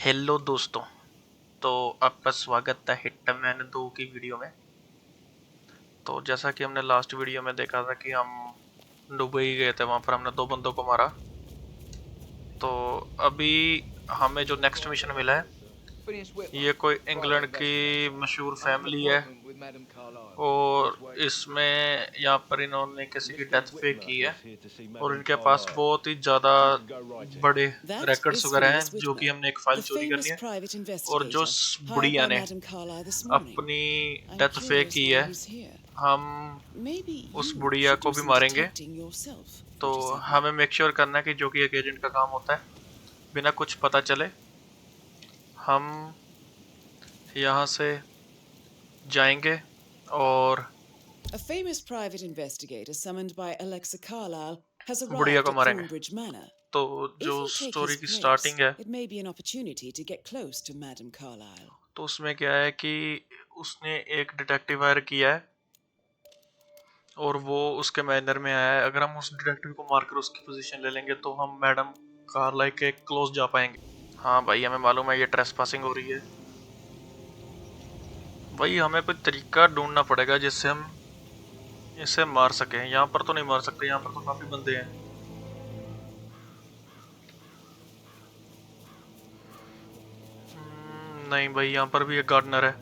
Hello दोस्तों। तो आपका स्वागत है हिटमैन 2 की वीडियो में। तो जैसा कि हमने लास्ट वीडियो में देखा था कि हम दुबई गए थे, वहाँ पर हमने 2 बंदों को मारा। तो अभी हमें जो नेक्स्ट मिशन मिला है, ये कोई इंग्लैंड की मशहूर फैमिली है और इसमें यहाँ पर इन्होंने किसी की डेथ फेक की है और इनके पास बहुत ही ज़्यादा बड़े That रिकॉर्ड्स is वगैरह हैं, Phineas जो कि Whitmer, हमने एक फाइल the चोरी करनी famous है। private और जो investigator hired बुढ़िया by ने Madame Carlyle this morning. अपनी I'm डेथ फेक curious की why है, he's here. हम Maybe उस you बुढ़िया should को do भी some मारेंगे। detecting yourself, तो Major Sigma. हमें मेक श्योर करना है कि जो कि एक एजेंट का काम होता है, बिना कुछ पता चले हम यहाँ से जाएंगे और A famous private investigator summoned by Alexa Carlyle has बुढ़िया arrived को at मारेंगे। Thornbridge Manor. तो If जो you take स्टोरी his की place, स्टार्टिंग है, it may be an opportunity to get close to Madame Carlyle. तो उसमें क्या है कि उसने एक डिटेक्टिव हायर किया है और वो उसके मैनर में आया है। अगर हम उस डिटेक्टिव को मारकर उसकी पोजीशन ले लेंगे तो हम मैडम कार्लाइल के क्लोज जा पाएंगे। हाँ भाई, हमें मालूम है ये ट्रेसपासिंग हो रही है। भाई हमें कोई तरीका ढूंढना पड़ेगा जिससे हम इसे मार सकें। यहाँ पर तो नहीं मार सकते, यहाँ पर तो काफी बंदे हैं। नहीं भाई, यहाँ पर भी एक गार्डनर है,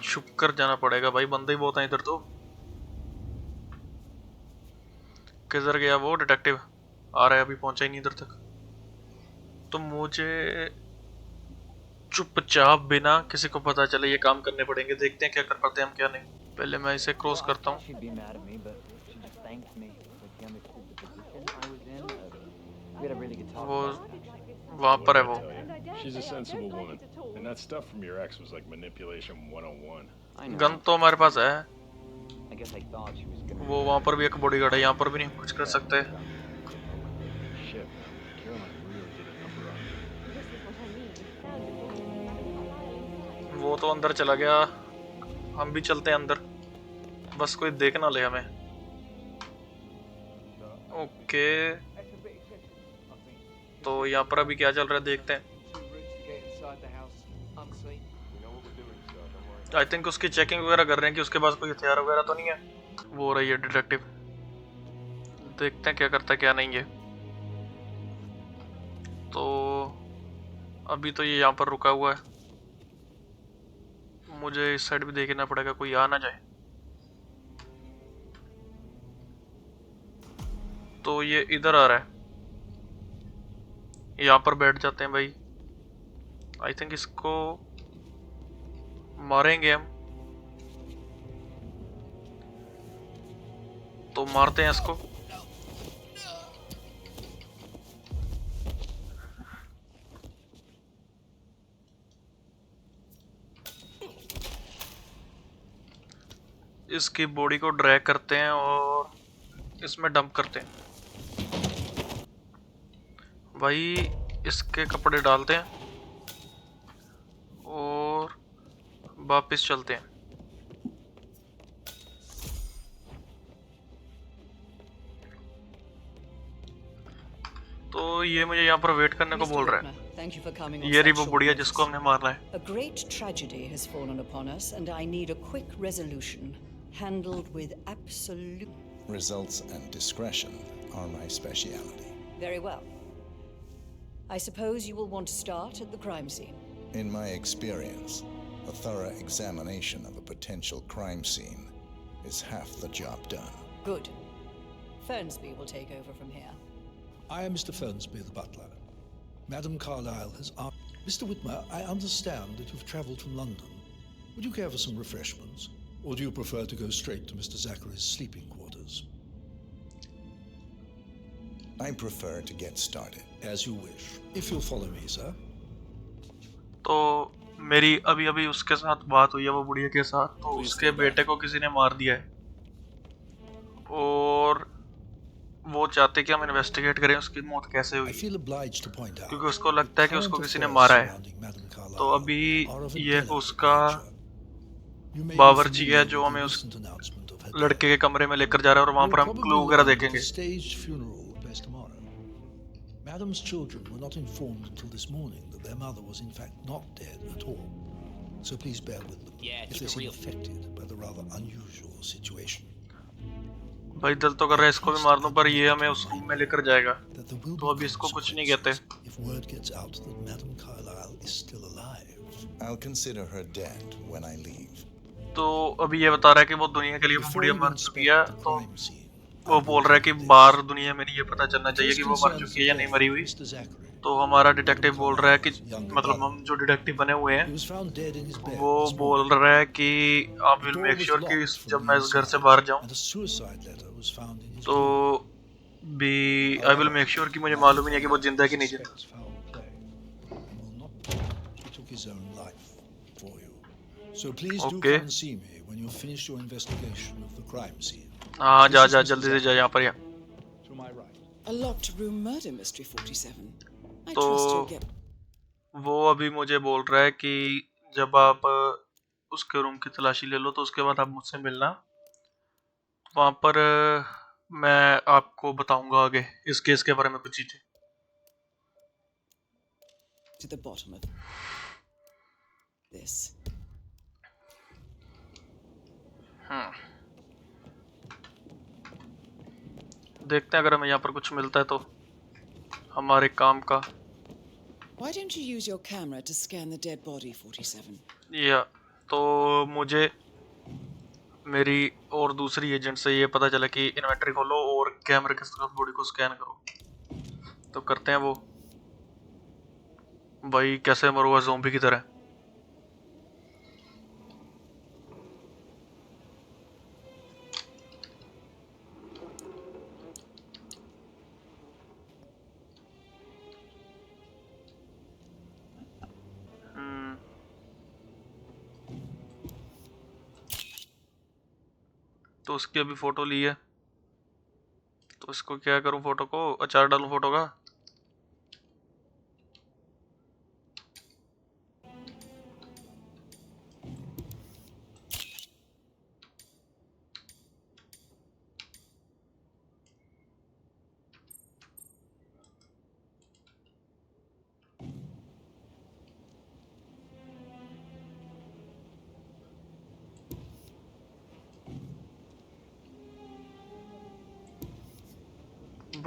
छुप कर जाना पड़ेगा भाई, बंदे ही बहुत हैं इधर तो। किधर गया वो डिटेक्टिव? आ रहा है, अभी पहुंचा ही नहीं इधर तक। तो मुझे चुपचाप बिना किसी को पता चले ये काम करने पड़ेंगे। देखते हैं क्या कर पाते हैं हम, क्या नहीं। पहले मैं इसे क्रॉस करता हूँ। वो वहां पर है वो। She's a sensible woman. And that stuff from your ex was like manipulation 101. Gun तो हमारे पास है। वो वहां पर भी एक बॉडीगार्ड है, यहाँ पर भी नहीं कुछ कर सकते। Shit. Caroline really did a number on you. वो तो अंदर चला गया, हम भी चलते हैं अंदर, बस कोई देख ना ले हमें। ओके, तो यहाँ पर अभी क्या चल रहा है देखते हैं। आई थिंक उसकी चेकिंग वगैरह कर रहे हैं कि उसके पास कोई हथियार वगैरह तो नहीं है। वो हो रही है डिटेक्टिव, देखते हैं क्या करता है क्या नहीं है। तो अभी तो ये यहाँ पर रुका हुआ है, मुझे इस साइड भी देखना पड़ेगा कोई आ ना जाए। तो ये इधर आ रहा है, यहाँ पर बैठ जाते हैं भाई। आई थिंक इसको मारेंगे हम, तो मारते हैं इसको। इसकी बॉडी को ड्रैग करते हैं और इसमें डंप करते हैं। भाई इसके कपड़े डालते हैं और वापस चलते हैं। तो ये मुझे यहाँ पर वेट करने को Mr. बोल रहा Whitmer, है। thank you for coming on ये रही such वो short बुढ़िया notice. जिसको हमने मारना है। A great tragedy has fallen upon us, and I need a quick resolution, handled with absolute... Results and discretion are my speciality. Very well. I suppose you will want to start at the crime scene. In my experience, a thorough examination of a potential crime scene is half the job done. Good. Fernsby will take over from here. I am Mr. Fernsby, the butler. Madame Carlyle has asked... Mr. Whitmer, I understand that you've travelled from London. Would you care for some refreshments? Or do you prefer to go straight to Mr. Zachary's sleeping quarters? I prefer to get started. As you wish. If you'll follow me, sir. तो मेरी अभी अभी उसके साथ बात हुई है, वो बुढ़िया के साथ। तो उसके बेटे को किसी ने मार दिया है और वो चाहते कि हम इन्वेस्टिगेट करें उसकी मौत कैसे हुई, क्योंकि उसको लगता है कि उसको किसी ने मारा है। तो अभी ये उसका बावर्ची है जो हमें उस लड़के के कमरे में लेकर जा रहा है और वहां पर हम क्लू वगैरह देखेंगे। Madam's children were not informed until this morning that their mother was in fact not dead at all. So please bear with them if they seem affected by the rather unusual situation. भाई दिल तो कर रहा है इसको भी मार दूं, पर ये हमें उस रूम में लेकर जाएगा, That there will तो be अभी इसको कुछ नहीं कहते। consequences if word gets out that Madame Carlyle is still alive. I'll consider her dead when I leave. तो अभी ये बता रहा है कि वो दुनिया के लिए वो Before बुढ़िया you मर चुकी है, inspect the तो crime scene, वो बोल रहा है कि बाहर दुनिया में ये पता चलना चाहिए कि वो मर concerns चुकी है या the नहीं death मरी of हुई। Mr. Zachary. तो हमारा डिटेक्टिव बोल रहा है कि Younger मतलब brother. हम जो डिटेक्टिव बने हुए He हैं was found dead in his bed वो this बोल morning. रहा है कि आप The will door make was sure कि locked from जब the मैं इस घर से inside, बाहर जाऊं and a suicide letter was found in his तो room. भी आई विल मेक श्योर कि मुझे मालूम ही नहीं है कि वो जिंदा है कि नहीं जिंदा। Suspects foul play and will not prove he took his own life for you. So please do Okay. come and see me when you've finished your investigation of the crime scene. हाँ जा This is जा Mr. जल्दी से जा यहाँ पर या। To my right. A locked room murder mystery 47. I तो trust you'll get. वो अभी मुझे बोल रहा है कि जब आप उसके रूम की तलाशी ले लो तो उसके बाद आप मुझसे मिलना, वहाँ पर मैं आपको बताऊंगा आगे इस केस के बारे में कुछ चीजें। To the bottom of this. देखते हैं अगर हमें यहाँ पर कुछ मिलता है तो हमारे काम का। Why don't you use your camera to scan the dead body, 47? या तो मुझे मेरी और दूसरी एजेंट से ये पता चला कि इन्वेंटरी खोलो और कैमरे के साथ बॉडी को स्कैन करो, तो करते हैं वो। भाई कैसे मरूंगा ज़ॉम्बी की तरह। तो उसकी अभी फोटो ली है, तो इसको क्या करूं, फोटो को अचार डालूं फोटो का।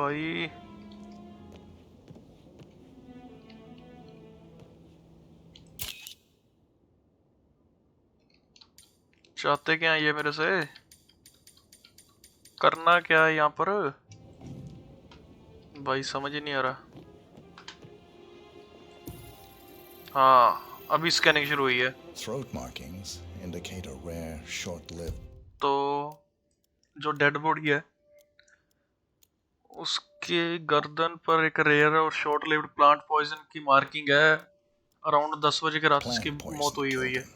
भाई चाहते क्या है ये मेरे से, करना क्या है यहाँ पर, भाई समझ ही नहीं आ रहा। हाँ अभी स्कैनिंग शुरू हुई है। Throat markings indicate a rare, short-lived. तो जो डेड बॉडी है उसके गर्दन पर एक रेयर और शॉर्ट लिव्ड प्लांट पॉइजन की मार्किंग है। अराउंड 10 बजे के रात इसकी Plant मौत poison हुई killed हुई है। him.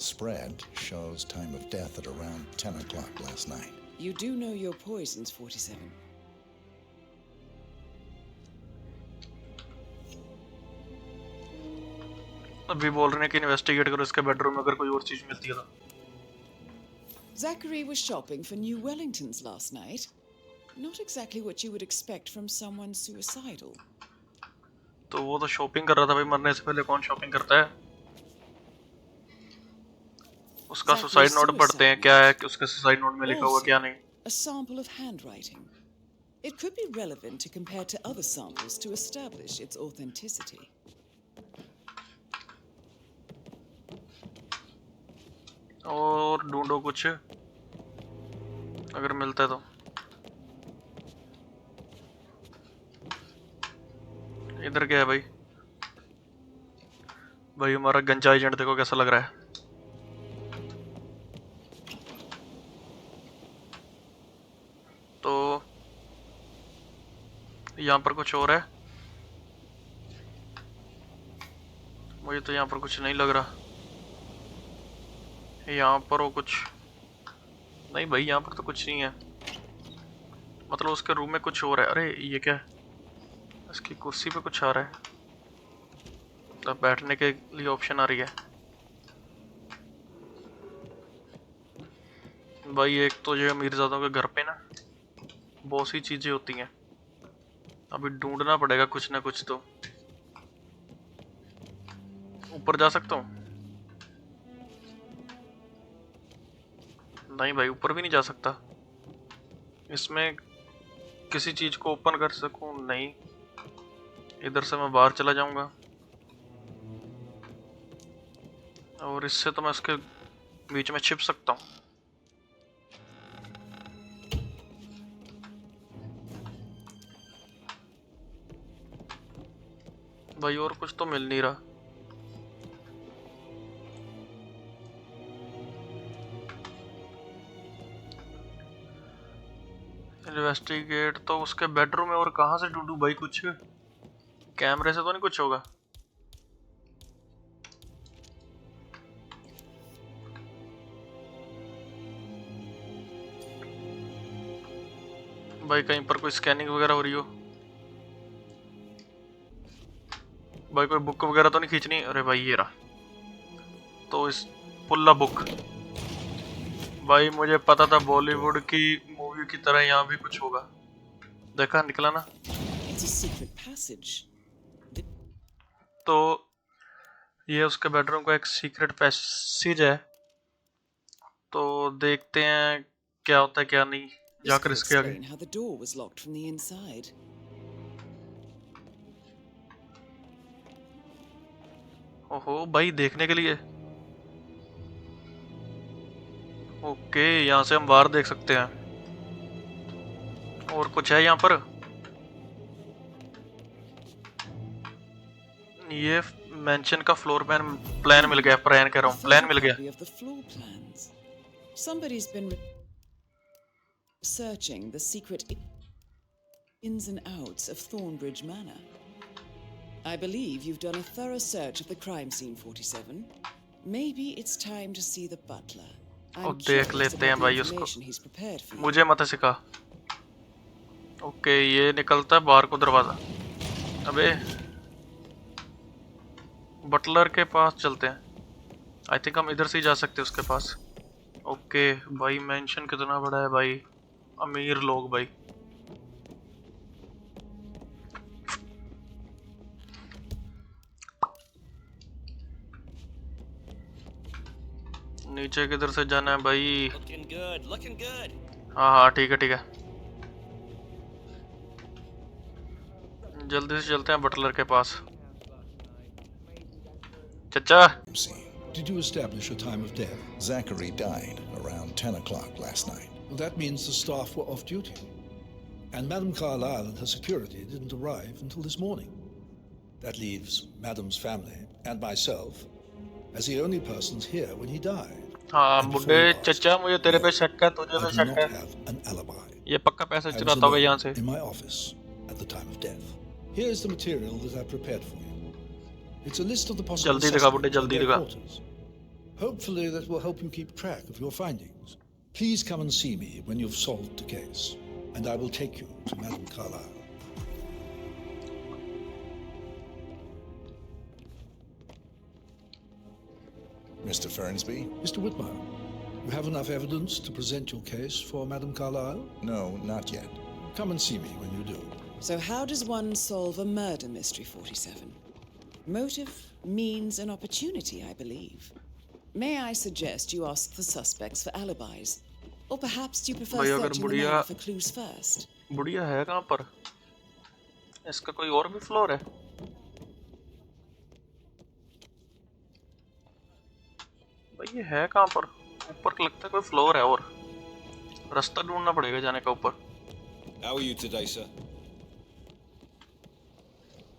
Spread shows time of death at around 10 o'clock last night. You do know your poisons, 47. अभी बोल रहे हैं कि इन्वेस्टिगेट करो इसके बेडरूम में अगर कोई और चीज मिलती है तो। Zachary was shopping for new Wellingtons last night. Not exactly what you would expect from someone suicidal. तो वो तो शॉपिंग कर रहा था भाई, मरने से पहले कौन शॉपिंग करता है। उसका Zachary's सुसाइड नोट पढ़ते हैं, suicide क्या है कि उसके सुसाइड नोट में लिखा हुआ क्या नहीं। A sample of handwriting. It could be relevant to compare to other samples to establish its authenticity. और ढूंढो कुछ अगर मिलता है तो। इधर क्या है भाई, भाई हमारा गंजा एजेंट देखो कैसा लग रहा है। तो यहाँ पर कुछ और है, मुझे तो यहाँ पर कुछ नहीं लग रहा। यहाँ पर वो कुछ नहीं भाई, यहाँ पर तो कुछ नहीं है, मतलब उसके रूम में कुछ और है। अरे ये क्या है, इसकी कुर्सी पे कुछ आ रहा है, तो बैठने के लिए ऑप्शन आ रही है। भाई एक तो जो अमीरजादों के घर पे ना बहुत सी चीजें होती हैं, अभी ढूंढना पड़ेगा कुछ ना कुछ तो। ऊपर जा सकता हूँ? नहीं भाई, ऊपर भी नहीं जा सकता। इसमें किसी चीज को ओपन कर सकूं? नहीं। इधर से मैं बाहर चला जाऊंगा और इससे तो मैं उसके बीच में छिप सकता हूँ। भाई और कुछ तो मिल नहीं रहा। इन्वेस्टिगेट तो उसके बेडरूम में, और कहाँ से ढूंढूं भाई? कुछ कैमरे से तो नहीं कुछ होगा? भाई कहीं पर कोई स्कैनिंग वगैरह हो रही हो? भाई कोई बुक वगैरह तो नहीं खींचनी? अरे भाई ये रहा। तो इस पुल्ला बुक। भाई मुझे पता था बॉलीवुड की मूवी की तरह यहाँ भी कुछ होगा। देखा, निकला ना। It's a secret passage. तो ये उसके बेडरूम का एक सीक्रेट पैसेज है, तो देखते हैं क्या होता है क्या नहीं, This जाकर could इसके आगे। explain how the door was locked from the inside. ओहो भाई, देखने के लिए। ओके, यहाँ से हम बाहर देख सकते हैं। और कुछ है यहाँ पर? ये मेंशन का फ्लोर प्लान मिल गया। प्लान कह रहा हूँ, प्लान मिल गया। Photocopy of the floor plans. Somebody's been researching the secret ins and outs of Thornbridge Manor. I believe you've done a thorough search of the crime scene, 47. Maybe it's time to see the butler. I'm देख curious लेते हैं about the भाई उसको। information he's prepared for you. मुझे मत सिखा। Okay, ये निकलता है बाहर को दरवाजा। अबे बटलर के पास चलते हैं। आई थिंक हम इधर से ही जा सकते हैं उसके पास। ओके भाई, मेंशन कितना बड़ा है भाई, अमीर लोग भाई। नीचे किधर से जाना है भाई? Looking good, looking good. हाँ हाँ, ठीक है ठीक है। जल्दी से चलते हैं बटलर के पास। चचा, Scene. Did you establish a time of death? Zachary died around 10 o'clock last night. Well, that means the staff were off duty. And Madame Carlyle and her security didn't arrive until this morning. That leaves Madame's family and myself as the only persons here when he died. हाँ And बुड्ढे before you ask, चचा, मुझे तेरे पे शक है, तुझे I पे do शक not है। have an alibi. ये पक्का पैसा I was चुराता होगा यहाँ alone से। in my office at the time of death. Here's the material that I prepared for you. It's a list of the possible जल्दी दिखा बुड्ढे, suspects and जल्दी their दिखा। quarters. Hopefully that will help you keep track of your findings. Please come and see me when you've solved the case, and I will take you to Madame Carlyle. Mr. Fernsby? Mr. Whitmer, you have enough evidence to present your case for Madame Carlyle? No, not yet. Come and see me when you do. So how does one solve a murder mystery, 47? Motive, means, and opportunity, I believe. May I suggest you ask the suspects for alibis? Or perhaps do you prefer भाई अगर searching the बुढ़िया manor for clues first? बुढ़िया है कहाँ पर? इसका कोई और भी फ्लोर है? भाई ये है कहाँ पर? ऊपर लगता है कोई फ्लोर है, और रास्ता ढूंढना पड़ेगा जाने का ऊपर। How are you today, sir?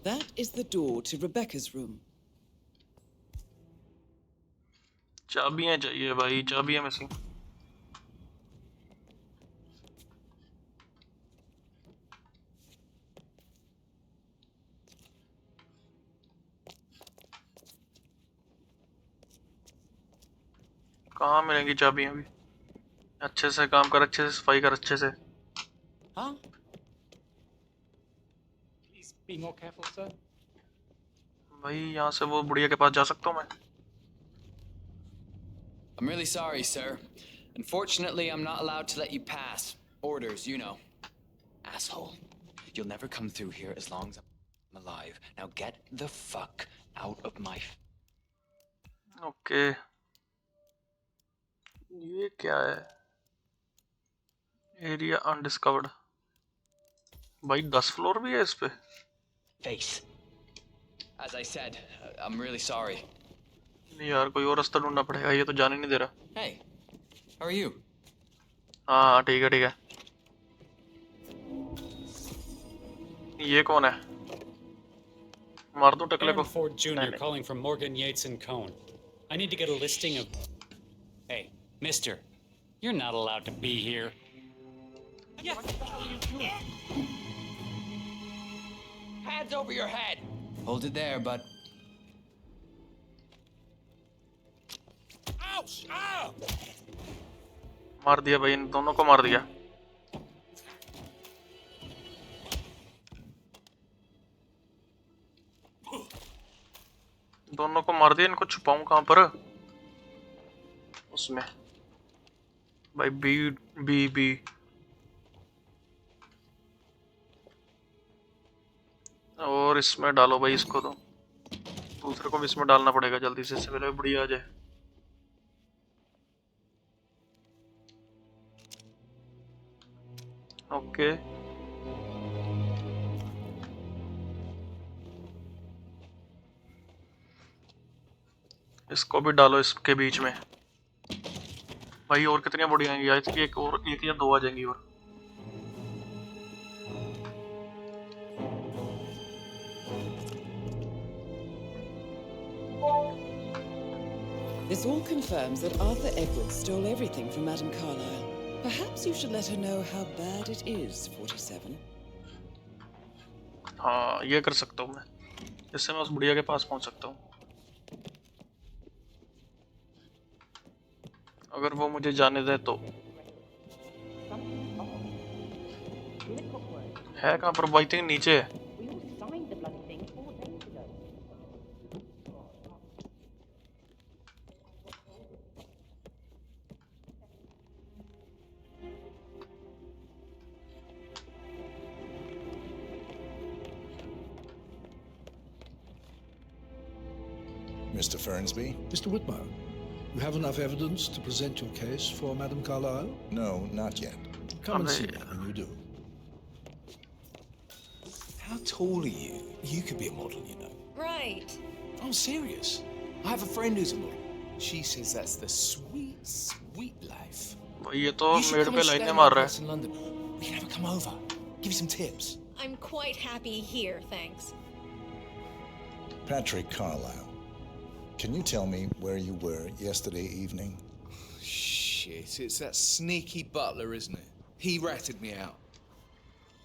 That is the door to Rebecca's room. चाबियां चाहिए भाई, चाबियां मिसिंग। कहाँ मिलेंगी चाबियां भी? अच्छे से काम कर, अच्छे से सफाई कर, अच्छे से। Huh? Please be more careful, sir. भाई यहाँ से वो बुढ़िया के पास जा सकता हूँ मैं? I'm really sorry, sir. Unfortunately, I'm not allowed to let you pass. Orders, you know. Asshole. You'll never come through here as long as I'm alive. Now get the fuck out of my... okay, ये क्या है? Area undiscovered. भाई 10 floor भी है इस पे। face. As I said, I'm really sorry. नहीं यार, कोई और रास्ता ढूंढना पड़ेगा, ये तो जाने नहीं दे रहा। Hey, how are you? हाँ ठीक है ठीक है। ये कौन है? मार दो टकले को। Aaron Ford Jr. calling from Morgan Yates and Cone. I need to get a listing of... Hey, mister, you're not allowed to be here. Hands over your head! Hold it there, bud. Ouch! Ah! मार दिया भाई, इन दोनों को मार दिया। दोनों को मार दिया। इनको छुपाऊं कहां पर? उसमें भाई बी बी बी। और इसमें डालो भाई इसको, तो दूसरे को भी इसमें डालना पड़ेगा जल्दी से, इससे पहले बढ़िया आ जाए। ओके इसको भी डालो इसके बीच में भाई। और कितनी बड़ी आएंगी? आज की एक और, एक या दो आ जाएंगी और। This all confirms that Arthur Edwards stole everything from Madame Carlyle. Perhaps you should let her know how bad it is, 47. हाँ ये कर सकता हूँ मैं, इससे मैं उस बुढ़िया के पास पहुंच सकता हूँ। अगर वो मुझे जाने दे तो। है कहाँ पर? आई थिंक नीचे है। Mr. Fernsby? Mr. Whitmer, you have enough evidence to present your case for Madame Carlyle? No, not yet. Come and see me when you do. How tall are you? You could be a model, you know. Right. I'm serious. I have a friend who's a model. She says that's the sweet, sweet life. भाई ये तो You should made come पे and stay लाइनें in my मार रहा house है। in London. We can have her come over. Give you some tips. I'm quite happy here, thanks. Patrick Carlyle, can you tell me where you were yesterday evening? Shit, it's that sneaky butler, isn't it? He ratted me out.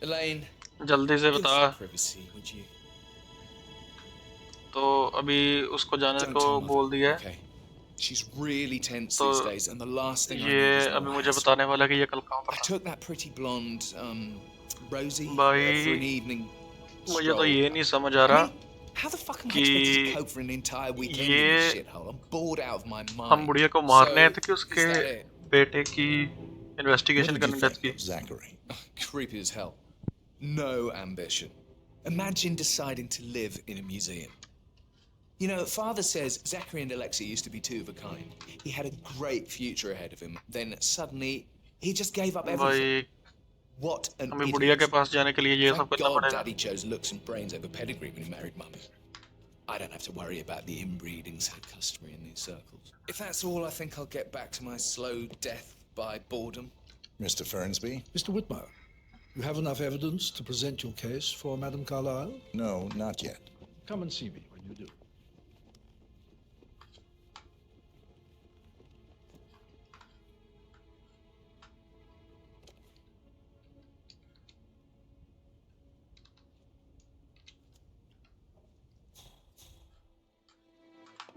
Elaine, जल्दी से give बता। some privacy, would you? तो अभी उसको जाने Don't को tell Mother, बोल दिया है। okay? She's really tense तो these days, and the last thing I need ये is अभी more मुझे hassle. बताने वाला है कि ये कल कहाँ I पर था। took that pretty blonde, Rosie, भाई, for an evening मुझे तो stroll. ये नहीं समझ आ रहा How the fuck am I कि expected to cope for an entire weekend in ये this shithole? I'm bored out of my mind. हम बुढ़िया को मारने आए थे कि So, उसके is that it? बेटे की What इन्वेस्टिगेशन did you करने डेथ think की। of Zachary? Creepy as hell. No ambition. Imagine deciding to live in a museum. You know, Father says Zachary and Alexia used to be two of a kind. He had a great future ahead of him. Then suddenly, he just gave up everything. भाई What an हमें बुढ़िया के idiot. पास जाने के लिए ये सब Thank करना God पड़ेगा। Daddy chose looks and brains over pedigree when he married Mummy. I don't have to worry about the inbreeding so customary in these circles. If that's all, I think I'll get back to my slow death by boredom. Mr. Fernsby? Mr. Whitmer, you have enough evidence to present your case for Madame Carlyle? No, not yet. Come and see me when you do.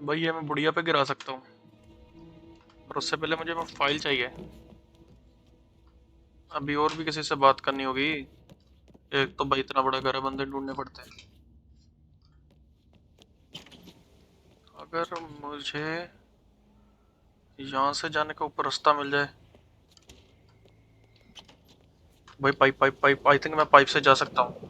भाई ये मैं बुढ़िया पे गिरा सकता हूँ, पर उससे पहले मुझे वो फाइल चाहिए। अभी और भी किसी से बात करनी होगी। एक तो भाई इतना बड़ा घर है, बंदे ढूंढने पड़ते हैं। अगर मुझे यहाँ से जाने का ऊपर रास्ता मिल जाए, भाई pipe pipe pipe, I think मैं पाइप से जा सकता हूँ।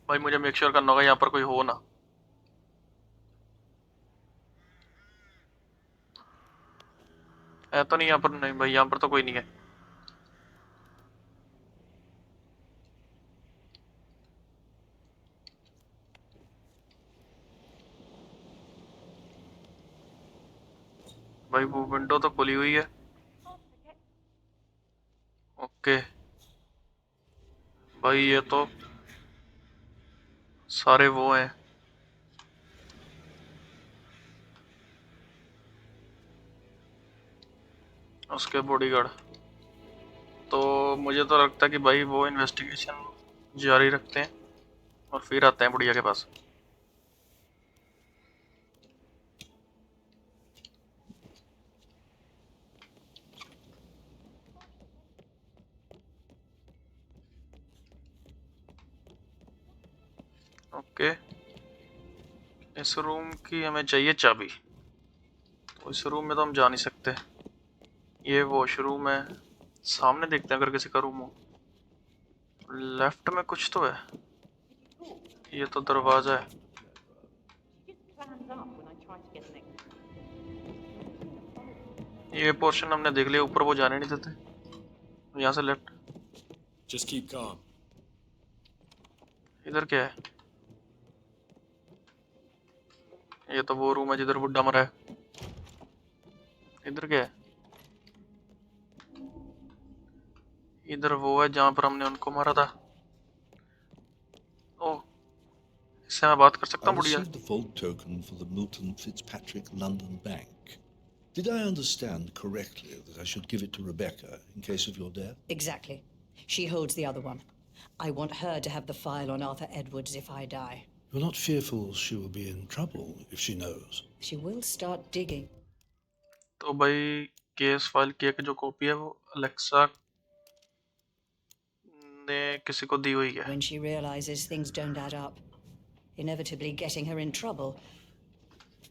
भाई मुझे मेक श्योर करना होगा यहाँ पर कोई हो ना। है तो नहीं यहाँ पर? नहीं भाई यहाँ पर तो कोई नहीं है। भाई वो विंडो तो खुली हुई है। ओके भाई ये तो सारे वो हैं। उसके बॉडीगार्ड। तो मुझे तो लगता है कि भाई वो इन्वेस्टिगेशन जारी रखते हैं और फिर आते हैं बुढ़िया के पास। ओके इस रूम की हमें चाहिए चाबी। तो इस रूम में तो हम जा नहीं सकते। ये वॉशरूम है। सामने देखते हैं अगर किसी का रूम हो। लेफ्ट में कुछ तो है। ये तो दरवाजा है। ये पोर्शन हमने देख लिया, ऊपर वो जाने नहीं देते। यहाँ से लेफ्ट। Just keep calm. इधर क्या है? ये तो वो रूम है जिधर बुड्ढा मरा है। इधर क्या है? इधर वो है जहाँ पर हमने उनको मारा था। ओह इससे मैं बात कर सकता I हूँ बुढ़िया? received the vault token for the Milton Fitzpatrick London Bank. Did I understand correctly that I should give it to Rebecca in case of your death? Exactly. She holds the other one. I want her to have the file on Arthur Edwards if I die. You're not fearful she will be in trouble if she knows? She will start digging. तो भाई case file की एक जो copy है वो Alexa ने किसी को दी हुई है। When she realizes things don't add up, inevitably getting her in trouble.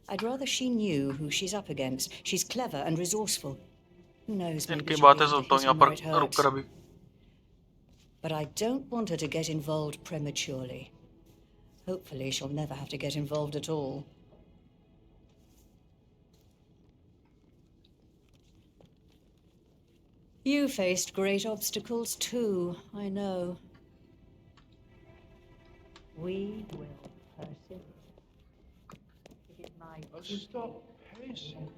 I'd rather she knew who she's up against. She's clever and resourceful. Who knows, maybe इनकी she'll be बातें able to सुनता हूँ hit यहाँ him पर, where it रुक hurts. कर अभी। But I don't want her to get involved prematurely. Hopefully she'll never have to get involved at all. You faced great obstacles too, I know. We will persevere. It is my Stop pacing.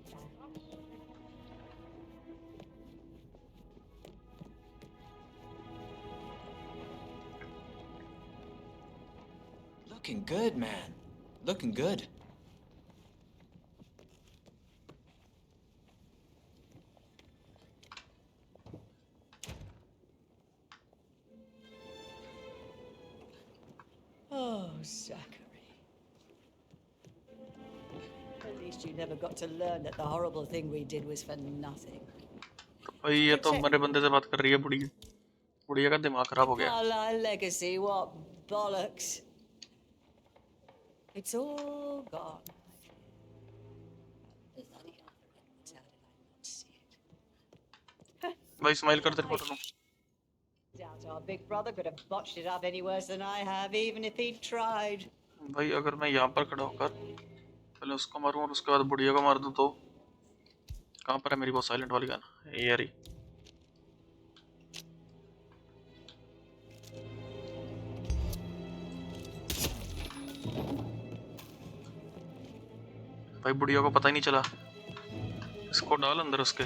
Looking good, man. Looking good. Oh, Zachary. At least you never got to learn that the horrible thing we did was for nothing. भाई ये तो मेरे बंदे से बात कर रही है बुढ़िया। बुढ़िया का दिमाग खराब हो गया। Carlisle legacy, what bollocks. It's all gone. Bloody Arthur Edwards, how did I not see it? भाई स्माइल कर तेरे को तो। Doubt our big brother could have botched it up any worse than I have, even if he'd tried. भाई अगर मैं यहाँ पर खड़ा होकर पहले उसको मारूं और उसके बाद बुढ़िया को मार दूं तो कहाँ पर है मेरी वो साइलेंट वाली गन? ये रही। भाई बुढ़िया को पता ही नहीं चला। इसको डाल अंदर उसके।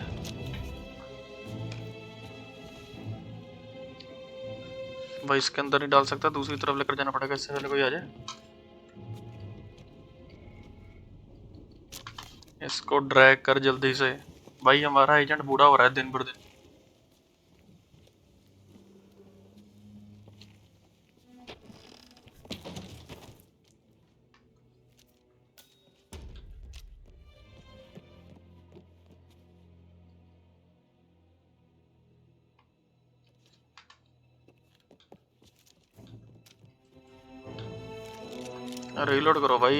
भाई इसके अंदर नहीं डाल सकता, दूसरी तरफ लेकर जाना पड़ेगा इससे पहले कोई आ जाए। इसको ड्रैग कर जल्दी से। भाई हमारा एजेंट बूढ़ा हो रहा है दिन भर दिन। रीलोड करो भाई।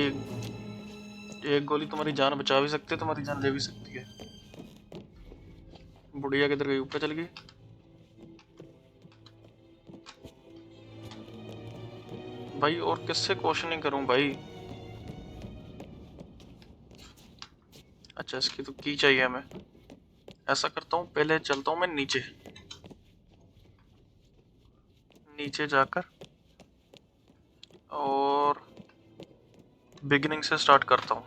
एक गोली तुम्हारी जान बचा भी सकती है, तुम्हारी जान ले भी सकती है। बुढ़िया किधर गई? ऊपर चल गई। भाई और किससे क्वेश्चनिंग करूं भाई? अच्छा इसकी तो की चाहिए हमें। ऐसा करता हूँ पहले चलता हूँ मैं नीचे, नीचे जाकर और बिगिनिंग से स्टार्ट करता हूँ।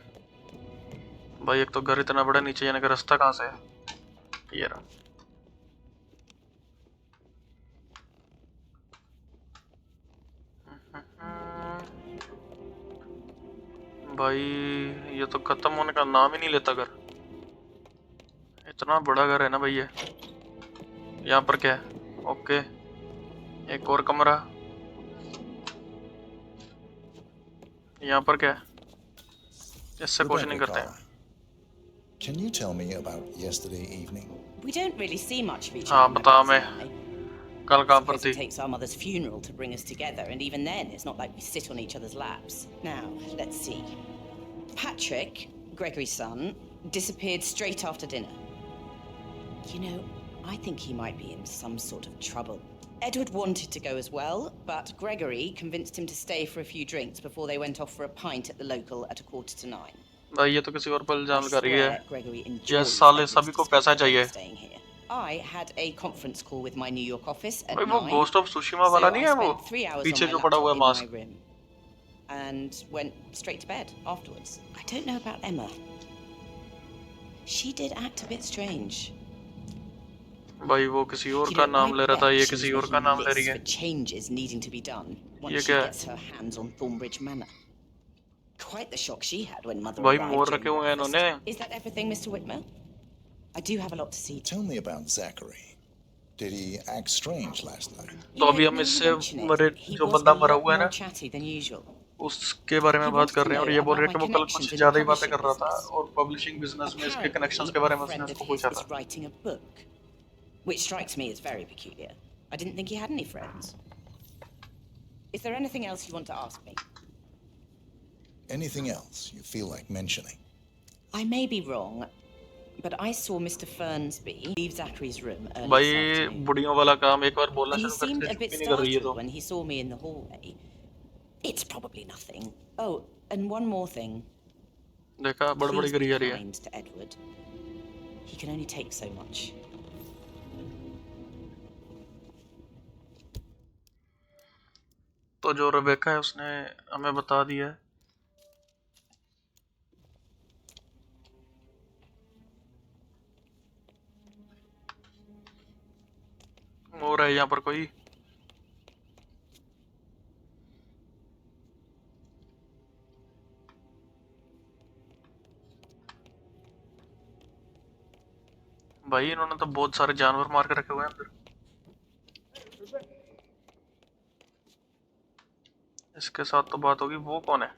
भाई एक तो घर इतना बड़ा, नीचे जाने का रास्ता कहाँ से है? ये रहा। भाई ये तो खत्म होने का नाम ही नहीं लेता घर। इतना बड़ा घर है ना भाई ये। यहाँ पर क्या है? ओके, एक और कमरा। यहाँ पर क्या है? इससे क्वेश्चनिंग करते हैं। Can you tell me about yesterday evening? We don't really see much of each हाँ other. बता मैं कल कहाँ पर थी? It takes our mother's funeral to bring us together, and even then, it's not like we sit on each other's laps. Now, let's see. Patrick, Gregory's son, disappeared straight after dinner. You know, I think he might be in some sort of trouble. Edward wanted to go as well, but Gregory convinced him to stay for a few drinks before they went off for a pint at the local at 9:45. भाई ये तो किसी और पर इल्जाम लगा रही है। Gregory ये enjoys साले Edward's सभी को पैसा चाहिए। staying here. I had a conference call with my New York office at भाई वो 9. Ghost of Tsushima वाला नहीं है वो? पीछे जो पड़ा हुआ है mask. And went straight to bed afterwards. I don't know about Emma. She did act a bit strange. भाई वो किसी और का नाम ले रहा था, ये किसी और का नाम ले रही है। For changes needing to be done ये once she क्या है? gets her hands on Thornbridge Manor. Quite the shock she had when Mother भाई arrived. मोर during रखे हुए हैं इन्होंने। Is that everything, Mr. Whitmer? I do have a lot to see. Tell me about Zachary. Did he act strange last night? तो अभी हम इससे मरे जो बंदा मरा हुआ है ना, Chatty than usual. उसके बारे में बात कर रहे हैं और ये बोल रहे हैं कि वो कल कुछ ज्यादा ही बातें कर रहा था और पब्लिशिंग बिजनेस में इसके कनेक्शंस के बारे में उसने उसको पूछा था। Writing a book, which strikes me as very peculiar. I didn't think he had any friends. Is there anything else you want to ask me? Anything else you feel like mentioning? I may be wrong, but I saw Mr. Fernsby leave Zachary's room early भाई this afternoon. बुढ़ियों वाला काम एक बार बोलना And he शुरू seemed करते a bit नहीं कर रही है startled तो। when he saw me in the hallway. It's probably nothing. Oh, and one more thing. देखा बड़बड़ी Please करी be जा रही है। kind to Edward. He can only take so much. तो जो रेबेका है उसने हमें बता दिया है। और है यहाँ पर कोई? भाई इन्होंने तो बहुत सारे जानवर मार के रखे हुए हैं अंदर। इसके साथ तो बात होगी। वो कौन है?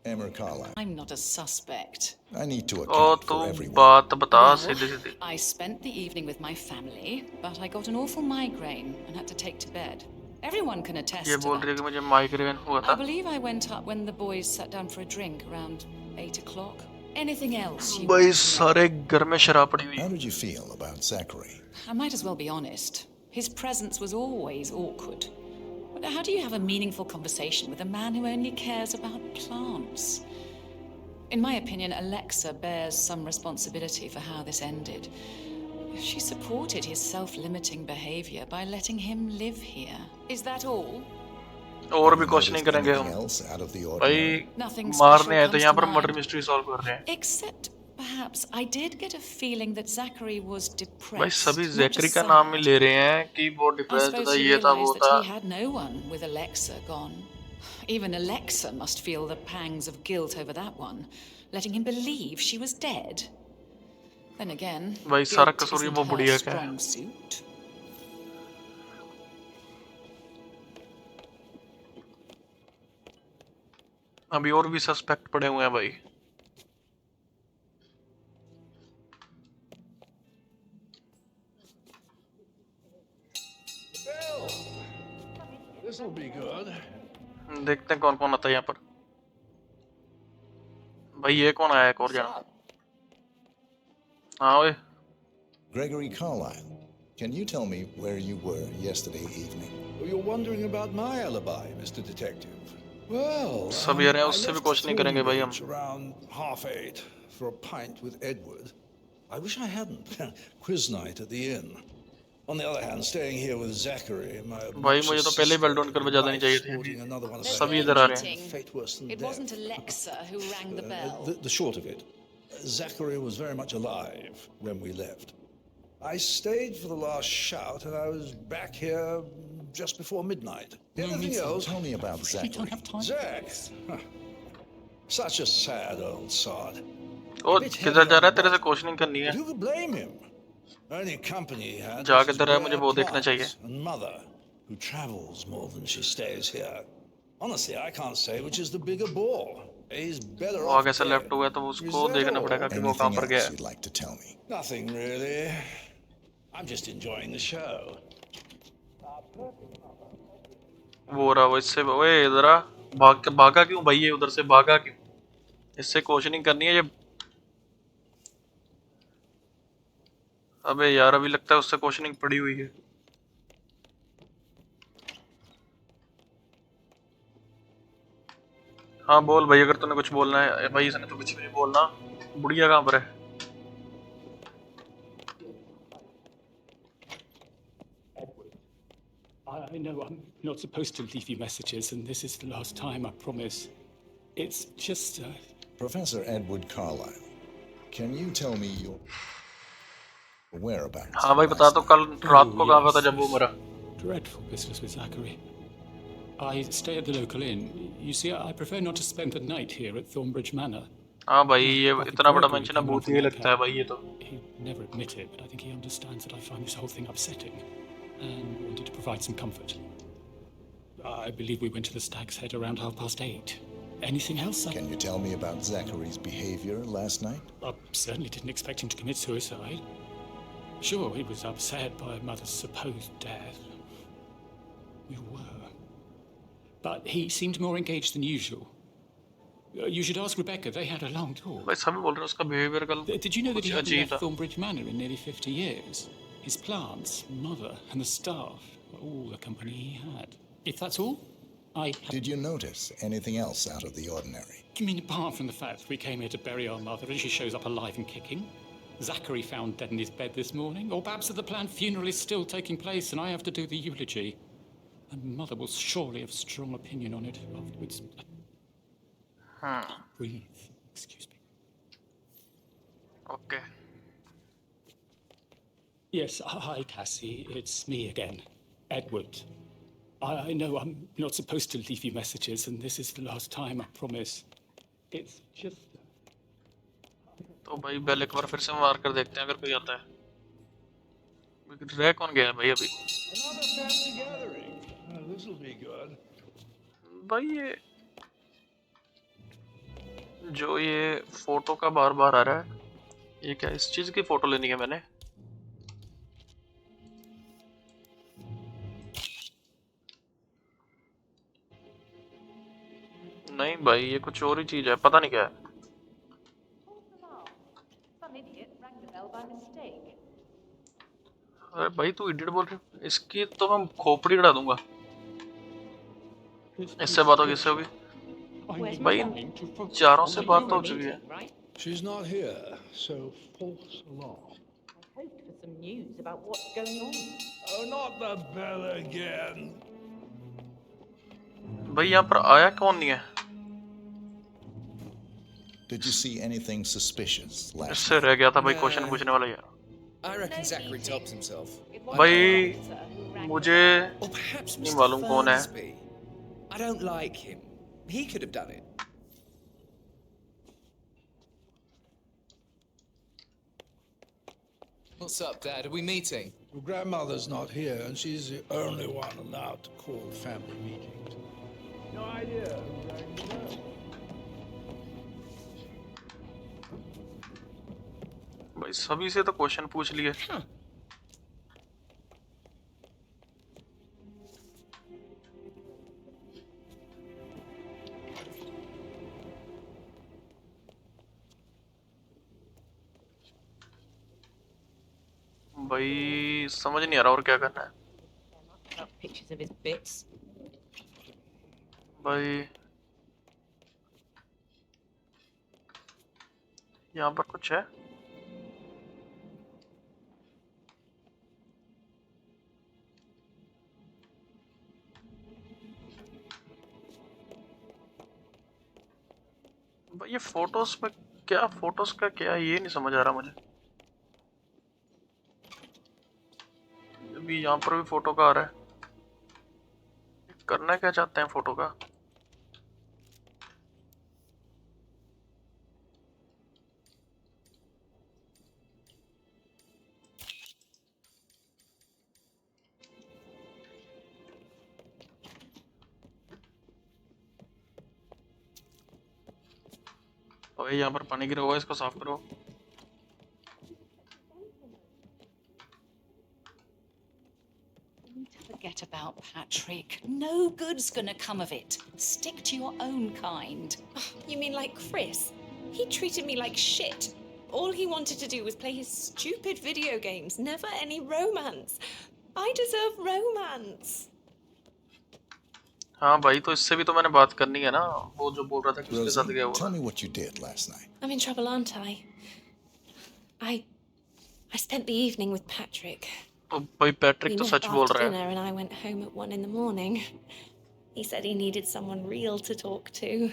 Emma Carlyle. I'm not a suspect. I need to O account तू for everyone. बात बता Well, Sidhi Sidhi. I spent the evening with my family, but I got an awful migraine and had to take to bed. Everyone can attest ये to बोल रही है that. कि मुझे migraine हुआ I था। believe I went up when the boys sat down for a drink around 8 o'clock. Anything else you भाई want to know? सारे घर में शराब पड़ी हुई। How did you feel about Zachary? I might as well be honest. His presence was always awkward. But how do you have a meaningful conversation with a man who only cares about plants? In my opinion, Alexa bears some responsibility for how this ended. She supported his self-limiting behavior by letting him live here. Is that all? और भी questioning करेंगे हम। Anything else out of the भाई ordinary? Nothing मारने special आए तो comes यहाँ to पर मर्डर mind. मिस्ट्री सॉल्व कर रहे हैं। Except, perhaps, I did get a feeling that Zachary was depressed. भाई सभी not जैकरी just का नाम ही sad. ले रहे हैं कि वो I डिप्रेस्ड suppose था, he ये था, वो realized था। that he had no one with Alexa gone. Even Alexa must feel the pangs of guilt over that one, letting him believe she was dead. Then again, भाई सारा guilt कसूर ये isn't वो her बुढ़िया का है। strong suit. अभी और भी सस्पेक्ट पड़े हुए हैं भाई। This'll be good. देखते हैं कौन कौन आता है यहाँ पर। भाई ये कौन आया? एक और जना। हाँ ओए Gregory Carlyle, can you tell me where you were yesterday evening? Oh, you're wondering about my alibi, Mr. Detective. Well, सब यार हैं, I उससे भी left कुछ नहीं करेंगे भाई हम। Thornbridge around 7:30 for a pint with Edward. I wish I hadn't. Quiz night at the inn. On the other hand, staying here with Zachary, my भाई मुझे तो पहले ही बेल डाउन कर बजा देनी चाहिए थी। sporting another one of There's सभी been इधर आ रहे हैं। cheating. fate worse than It death. wasn't Alexa who rang the bell. The short of it, Zachary was very much alive when we left. I stayed for the last shout, and I was back here just before midnight. Anything else? Tell me about We Zachary. don't have time. Zach! Huh. Such a sad old sod. ओ किधर जा रहा है? तेरे से questioning करनी है। But who could blame him? Only company he had जा was his किधर है? मुझे rare वो देखना plants चाहिए। and mother, who travels more than she stays here. Honestly, I can't say which is the bigger bore. He's better वो off आगे से dead. लेफ्ट हुआ है तो उसको Is that देखना all? पड़ेगा कि वो कहाँ Anything पर गया else है। you'd like to tell me? Nothing really. I'm just enjoying the show. वो रहा वो इससे ओए इधर आ। भागा क्यों भाई? ये उधर से भागा क्यों? इससे क्वेश्चनिंग करनी है ये। अबे यार अभी लगता है उससे क्वेश्चनिंग पड़ी हुई है। हाँ बोल भाई अगर तूने कुछ बोलना है। भाई इसने तो कुछ भी नहीं बोलना। बुढ़िया कहाँ पर है? I know I'm not supposed to leave you messages, and this is the last time, I promise. It's just, Professor Edward Carlyle, can you tell me your whereabouts? हाँ भाई बता। तो कल रात को कहाँ था जब वो मरा? dreadful business with Zachary. I stay at the local inn. You see, I prefer not to spend the night here at Thornbridge Manor. हाँ भाई ये Prophet इतना बड़ा Gregory मेंशन है came भूत along from ही that लगता है camp. भाई ये तो। He'd never admit it, but I think he understands that I find this whole thing upsetting and wanted to provide some comfort. I believe we went to the Stag's Head around 8:30. Anything else? Can you tell me about Zachary's behavior last night? I certainly didn't expect him to commit suicide. Sure, he was upset by mother's supposed death. We were. But he seemed more engaged than usual. You should ask Rebecca. They had a long talk. भाई सभी बोल रहे हैं उसका behaviour कल Did you know that he कुछ hadn't अजीब left था। Thornbridge Manor in nearly 50 years? His plants, mother, and the staff were all the company he had. If that's all, I have... Did you notice anything else out of the ordinary? You mean apart from the fact we came here to bury our mother and she shows up alive and kicking? Zachary found dead in his bed this morning? Or perhaps that the planned funeral is still taking place and I have to do the eulogy? And mother will surely have strong opinion on it afterwards. Breathe. Excuse me. Okay. Yes, hi, Cassie. It's me again. Edward. I know I'm not supposed to leave you messages, and this is the last time, I promise. It's just... तो भाई bell एक बार फिर से मार कर देखते हैं अगर कोई आता है। रह कौन गया है भाई अभी? Another family gathering. Oh, this'll be good. भाई ये जो ये फोटो का बार बार आ रहा है ये क्या? इस चीज की फोटो लेनी है मैंने। नहीं भाई ये कुछ और ही चीज है, पता नहीं क्या है। अरे भाई तू इडियट बोल रही है? इसकी तो मैं खोपड़ी उड़ा दूंगा। इससे बात होगी, इससे होगी। भाई इन चारों से बात तो हो चुकी है। She's not here, so false alarm. Hoped for some news about what's going on. Oh, not the bell again. भाई यहाँ पर आया कौन नहीं है? Did you see anything suspicious last इससे रह गया था भाई क्वेश्चन पूछने वाला यार। I reckon Zachary tops himself. भाई मुझे Or perhaps नहीं Mr. मालूम कौन है। Fernsby. I don't like him. He could have done it. What's up, Dad? Are we meeting? Your grandmother's not here, and she's the only one allowed to call family meetings. No idea. भाई सभी से तो question पूछ लिए। भाई समझ नहीं आ रहा और क्या करना है Pictures of his bits. भाई। यहाँ पर कुछ है? भाई ये फोटोज में क्या, फोटोज का क्या, ये नहीं समझ आ रहा मुझे। अभी यहाँ पर भी फोटो का आ रहा है, करना क्या चाहते हैं फोटो का? और यहाँ पर पानी गिरा हुआ है, इसको साफ करो। Forget about Patrick. No good's gonna come of it. Stick to your own kind. You mean like Chris? He treated me like shit. All he wanted to do was play his stupid video games, never any romance. I deserve romance. हाँ भाई, तो इससे भी तो मैंने बात करनी है ना, वो जो बोल रहा था कि उसके साथ गया Rosie, tell हुआ। me what you did last night. I'm in trouble, aren't I? I spent the evening with Patrick. तो भाई पैट्रिक We तो met सच बोल after रहा dinner है। and I went home at 1 in the morning. He said he needed someone real to talk to.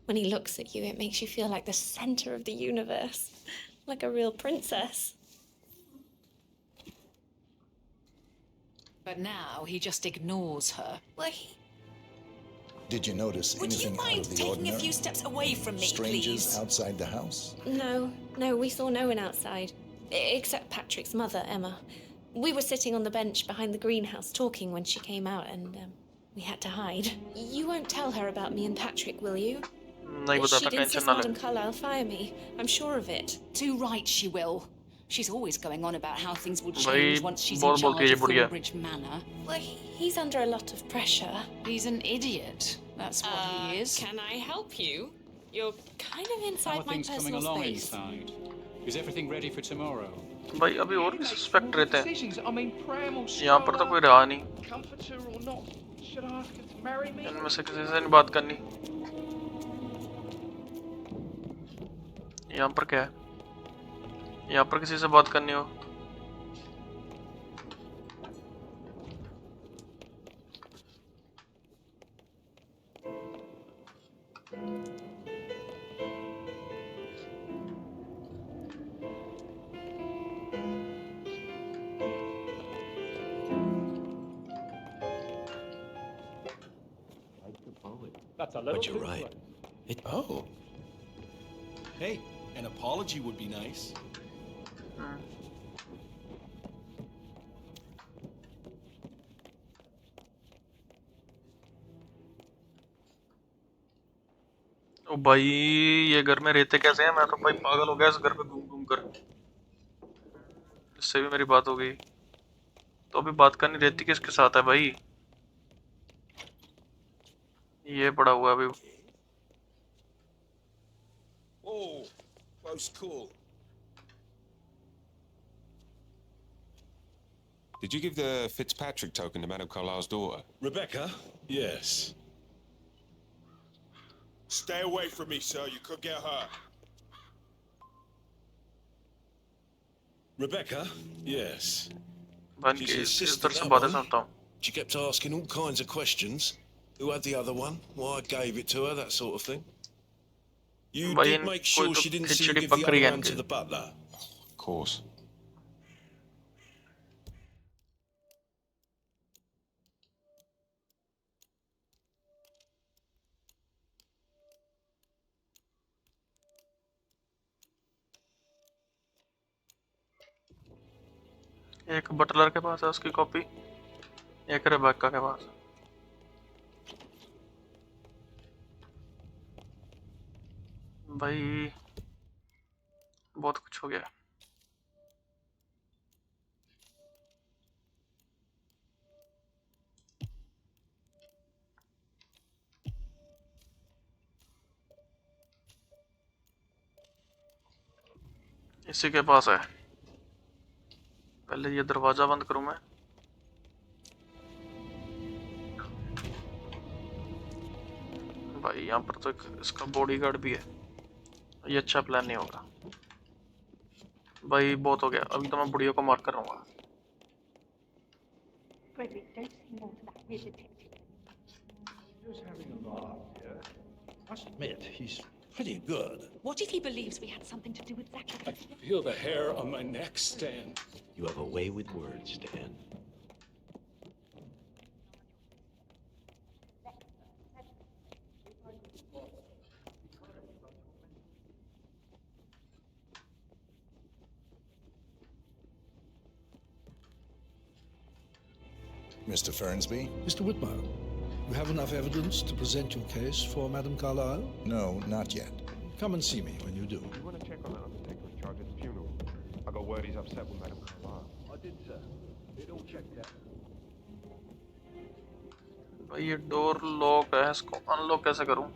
When he looks at you, it makes you feel like the center of the universe, like a real princess. But now he just ignores her. Well, Did you notice Would you anything out mind of the taking ordinary? a few steps away from me, Strangers please? outside the house? No, we saw no one outside. Except Patrick's mother, Emma. We were sitting on the bench behind the greenhouse talking when she came out and we had to hide. You won't tell her about me and Patrick, will you? नहीं बताता, She'd tension insist ना ले। Madame Carlyle fire me. I'm sure of it. Too right she will. She's always going on about how things will भाई change once she's in बहुत बोलती है charge ये of बुढ़िया। Thornbridge Manor. Well, he's under a lot of pressure. He's an idiot. That's what he is. Can I help you? You're kind of How inside are my things coming personal along space. inside? Is everything ready for tomorrow? भाई अभी और भी suspect रहते हैं। I mean, Pram or यहाँ पर तो कोई रहा नहीं। comforter or not, should I ask her to marry me? इनमें से किसी से नहीं बात करनी। यहाँ पर क्या है? यहाँ पर किसी से बात करनी हो? That's a little But you're too right. close. Oh. Hey, an apology would be nice. ओ भाई, ये घर में रहते कैसे हैं? मैं तो भाई पागल हो गया इस घर पे घूम घूम कर। इससे भी मेरी बात हो गई, तो अभी बात करनी रहती किसके साथ है भाई? ये पड़ा हुआ है अभी। Oh, close call. Did you give the Fitzpatrick token to Madame Carlyle's daughter? Rebecca? Yes. Stay away from me, sir. You could get hurt. Rebecca? Yes. बन She's के insistent इस तरह से that बातें one. सुनता हूँ। She kept asking all kinds of questions. Who had the other one? Why I gave it to her, that sort of thing. You भाई did in make कोई sure तो she didn't see you khichdi give the पक other रही है one to इनकी। the butler. Of course. एक Buttler के पास है उसकी कॉपी, एक रेबेक्का के पास। भाई बहुत कुछ हो गया। इसी के पास है। पहले ये दरवाजा बंद करूं मैं। भाई यहाँ पर तो इसका बॉडीगार्ड भी है, ये अच्छा प्लान नहीं होगा भाई। बहुत हो गया, अभी तो मैं बुढ़िया को मार कर रहूंगा। Gregory, don't say more to that weird detective. He was having a laugh, yeah. Must admit, he's pretty good. What if he believes we had something to do with Zachary? I feel the hair on my neck, Stan. You have a way with words, Stan. Mr. Fernsby? Mr. Whitmer, you have enough evidence to present your case for Madame Carlyle? No, not yet. Come and see me when you do. You want to check on that undertaker in charge of the funeral? I got word he's upset with Madame Carlyle. I did, sir. It all checked out. भाई ये door lock है, इसको unlock कैसे करूं?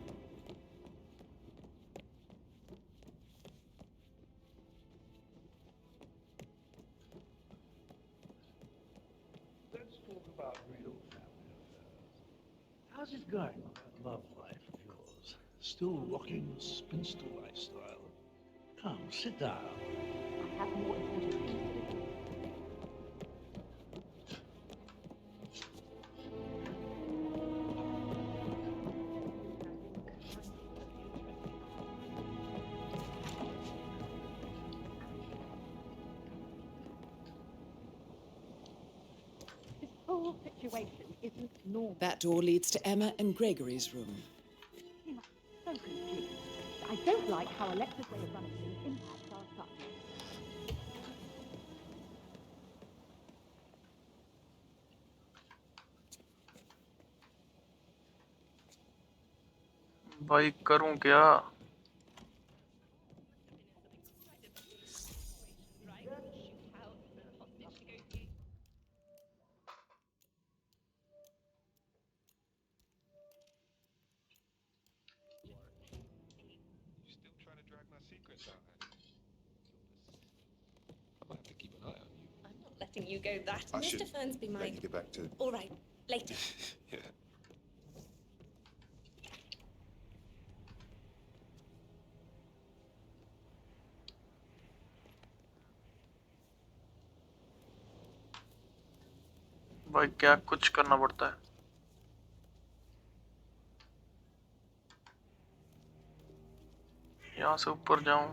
Let's talk about real family affairs. How's it going on that love life of yours? Still rocking the spinster lifestyle? Come, sit down. I have more important things to do. This whole situation isn't normal. That door leads to Emma and Gregory's room. You must be so confused. I don't like how Alexa's way of running things impacts our son. भाई करूं क्या? Still trying to drag my secrets out, Annie? I might have to keep an eye on you. I'm not letting you go that. I Mr. should Fernsby let might. you get back to... All right, later. Yeah. भाई क्या कुछ करना पड़ता है? यहाँ से ऊपर जाऊं?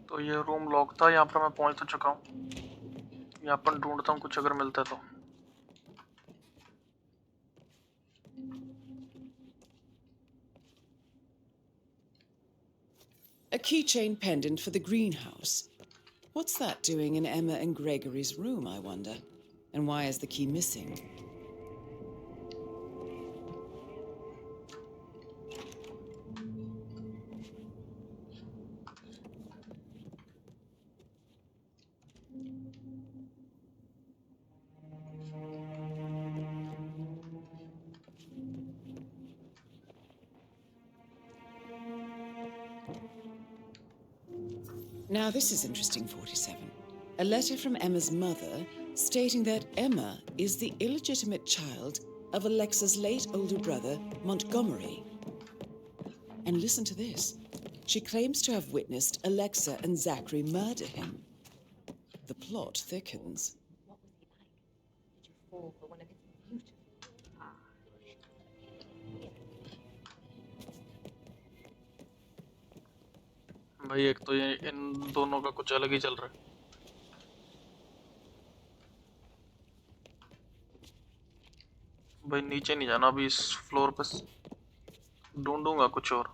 तो ये रूम लॉक था, यहाँ पर मैं पहुंच तो चुका हूँ। यहाँ पर ढूंढता हूँ कुछ अगर मिलता है तो। A keychain pendant for the greenhouse. What's that doing in Emma and Gregory's room, I wonder? And why is the key missing? Now, this is interesting, 47. A letter from Emma's mother stating that Emma is the illegitimate child of Alexa's late older brother, Montgomery. And listen to this. She claims to have witnessed Alexa and Zachary murder him. The plot thickens. What was he like? Did you fall for one of his beautiful eyes? भाई एक तो ये इन दोनों का कुछ अलग ही चल रहा है। भाई नीचे नहीं जाना अभी, इस फ्लोर पे ढूंढूंगा कुछ और।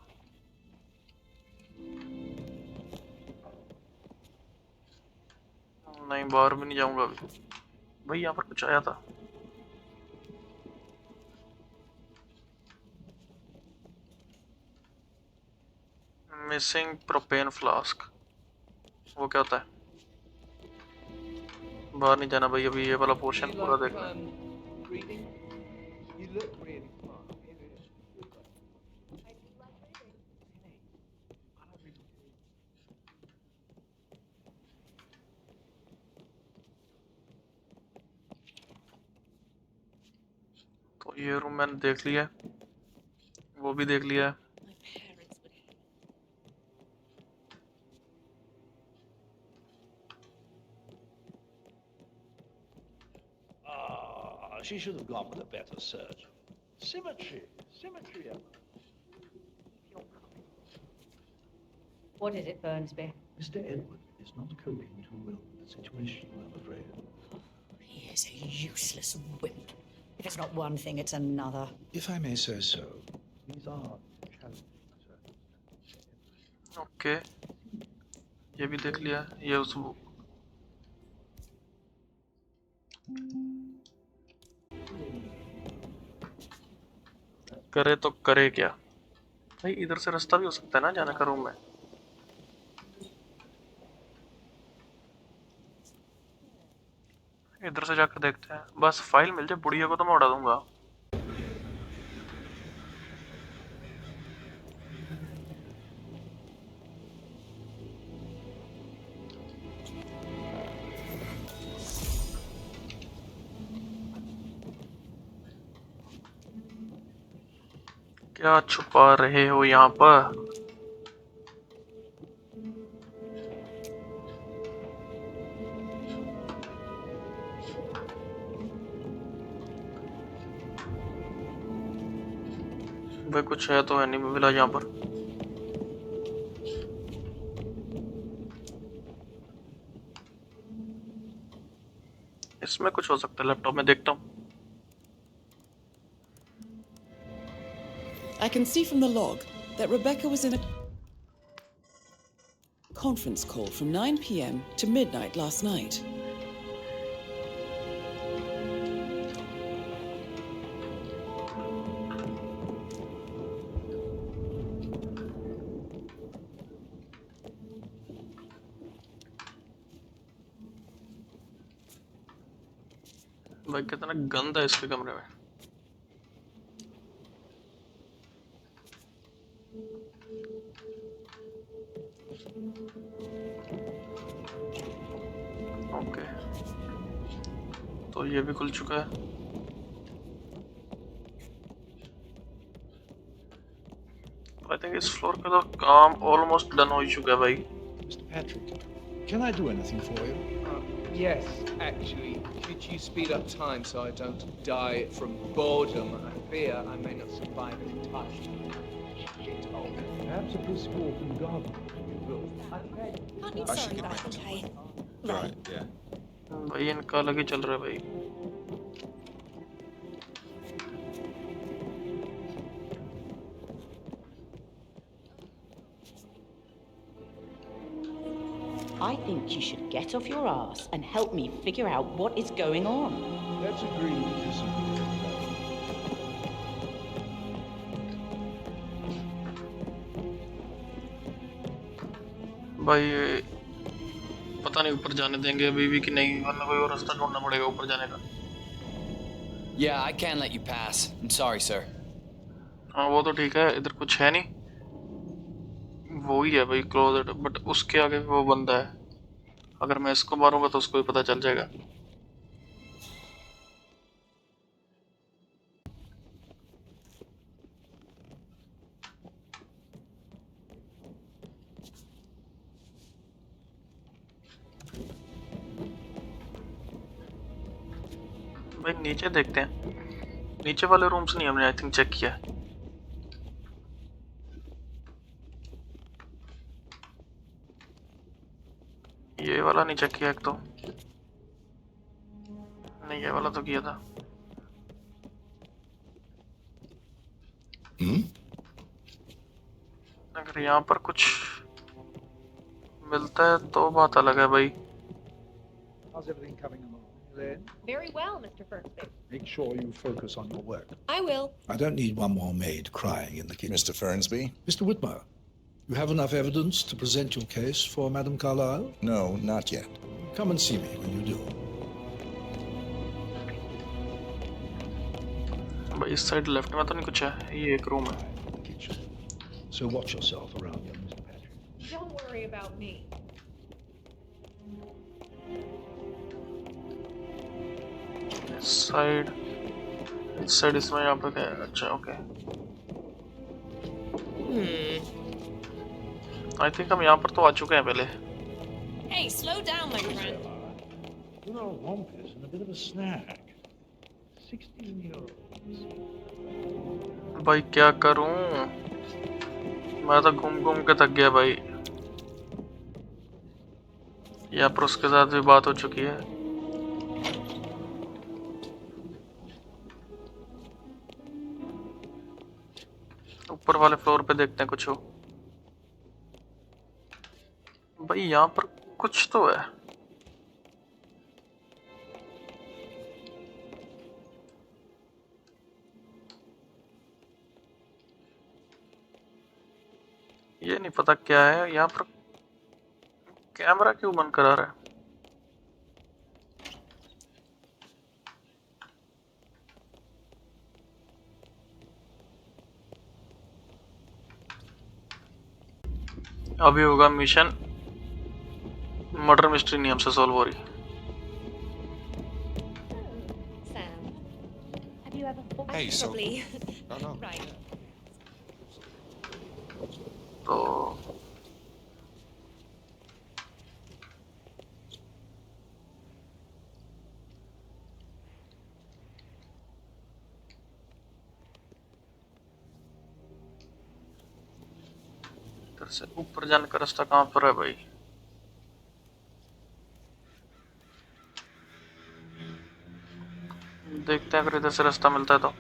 नहीं बाहर भी नहीं जाऊंगा अभी। भाई यहाँ पर कुछ आया था। मिसिंग प्रोपेन फ्लास्क, वो क्या होता है? बाहर नहीं जाना भाई अभी, ये वाला पोर्शन पूरा देखना है। तो ये रूम मैंने देख लिया है, वो भी देख लिया है। She should have gone with a better search. Symmetry. Symmetry, Emma. What is it, Burnsby? Mr. Edward is not coping too well with the situation, I'm afraid. He is a useless wimp. If it's not one thing, it's another. If I may say so, these are challenging. Okay, ये भी देख लिया। ये उस करे तो करे क्या भाई? इधर से रास्ता भी हो सकता है ना जाने का रूम में। इधर से जाकर देखते हैं। बस फाइल मिल जाए बुढ़िया को तो मैं उड़ा दूंगा। क्या छुपा रहे हो यहाँ पर? भाई कुछ है तो है नहीं मिला यहाँ पर। इसमें कुछ हो सकता है, लैपटॉप में देखता हूँ। I can see from the log that Rebecca was in a conference call from 9 p.m. to midnight last night. भाई कितना गंदा है इसके कमरे में। ओके, तो ये भी खुल चुका है। आई थिंक इस फ्लोर का तो काम ऑलमोस्ट डन हो ही चुका है भाई। Mr. Patrick, can I do anything for you? Yes, actually. Could you speed up time so I don't die from boredom? I fear I may not survive an entire shithole. Perhaps a brisk walk in the garden will. Aren't you sorry about the day? Right, yeah. भाई इनका अलग ही चल रहा है भाई। I think you should get off your ass and help me figure out what is going on. Let's agree to disagree. भाई पता नहीं ऊपर जाने देंगे अभी भी कि नहीं, वरना कोई और रास्ता ढूंढना पड़ेगा ऊपर जाने का। Yeah, I can't let you pass. I'm sorry, sir. हाँ वो तो ठीक है, इधर कुछ है नहीं। वो ही है भाई क्लोजेट, बट उसके आगे वो बंदा है। अगर मैं इसको मारूंगा तो उसको भी पता चल जाएगा। भाई नीचे देखते हैं। नीचे वाले रूम्स नहीं हमने आई थिंक चेक किया है। ये वाला नहीं चेक किया एक तो, नहीं ये वाला तो किया था। अगर यहाँ पर कुछ मिलता है तो बात अलग है भाई। How's everything coming along, Elaine? Very well, Mr. Fernsby. Make sure you focus on your work. I will. I don't need one more maid crying in the kitchen. Mr. Fernsby? Mr. Whitmer, you have enough evidence to present your case for Madame Carlyle? No, not yet. Come and see me when you do. भाई इस side left में तो नहीं कुछ है, ये एक room है। So watch yourself around you, Mr. Patrick. Don't worry about me. इस साइड इसमें यहाँ पे क्या है? अच्छा ओके। आई थिंक हम यहाँ पर तो आ चुके हैं पहले। Hey, slow down, my friend. You're all rompers and a bit of a snack. 16-year-olds. भाई क्या करूं, मैं तो घूम घूम के थक गया भाई। यहाँ पर उसके साथ भी बात हो चुकी है। ऊपर वाले फ्लोर पे देखते हैं कुछ हो। भाई यहाँ पर कुछ तो है। ये नहीं पता क्या है। यहाँ पर कैमरा क्यों बंद करा रहा है? अभी होगा मिशन, मर्डर मिस्ट्री नहीं हमसे सॉल्व हो रही। Sam, have you ever thought? Hey, so- Probably. No, no. Right. तो इधर से ऊपर जाने का रास्ता कहाँ पर है भाई? देखते हैं अगर इधर से रास्ता मिलता है तो।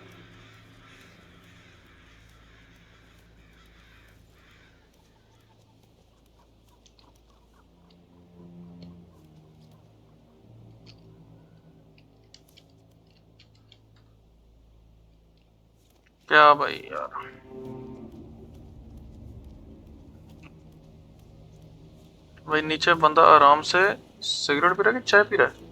क्या भाई यार, भाई नीचे बंदा आराम से सिगरेट पी रहा है कि चाय पी रहा है?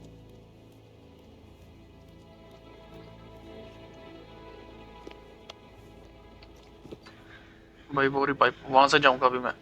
भाई बोरी पाइप, वहां से जाऊंगा अभी मैं।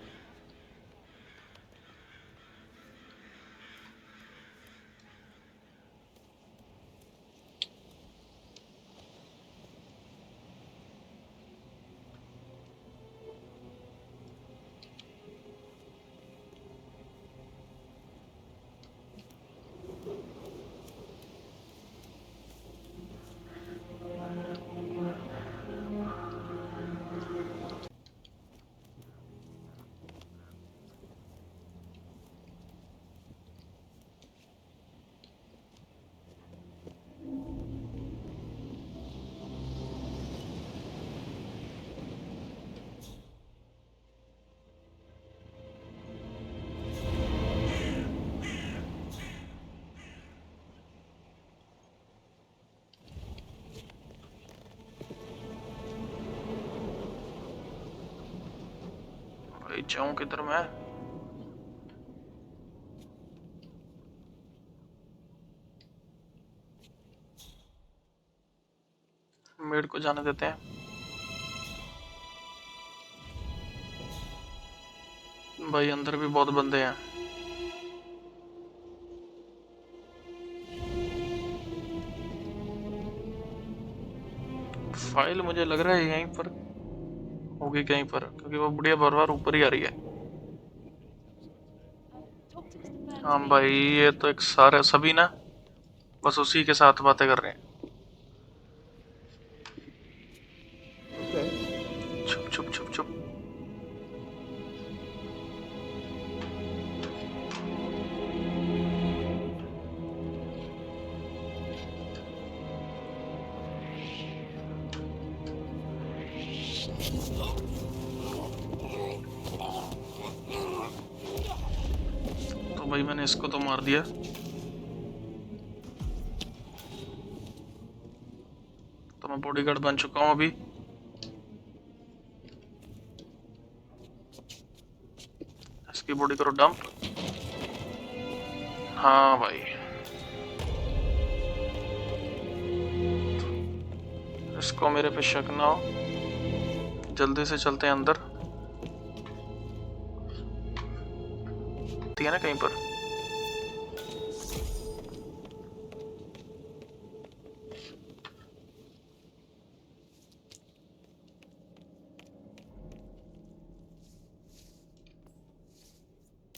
भाई जाऊं किधर मैं? मेड को जाने देते हैं। भाई अंदर भी बहुत बंदे हैं। फाइल मुझे लग रहा है यहीं पर होगी कहीं पर, क्योंकि वो बुढ़िया बार बार ऊपर ही आ रही है। हाँ भाई ये तो एक सारे सभी ना बस उसी के साथ बातें कर रहे हैं। चुप चुप चुप चुप। तो भाई मैंने इसको तो मार दिया। तो मैं बॉडीगार्ड बन चुका हूँ अभी। इसकी बॉडी करो डंप। हाँ भाई, इसको मेरे पे शक ना हो। जल्दी से चलते हैं अंदर। है ना कहीं पर।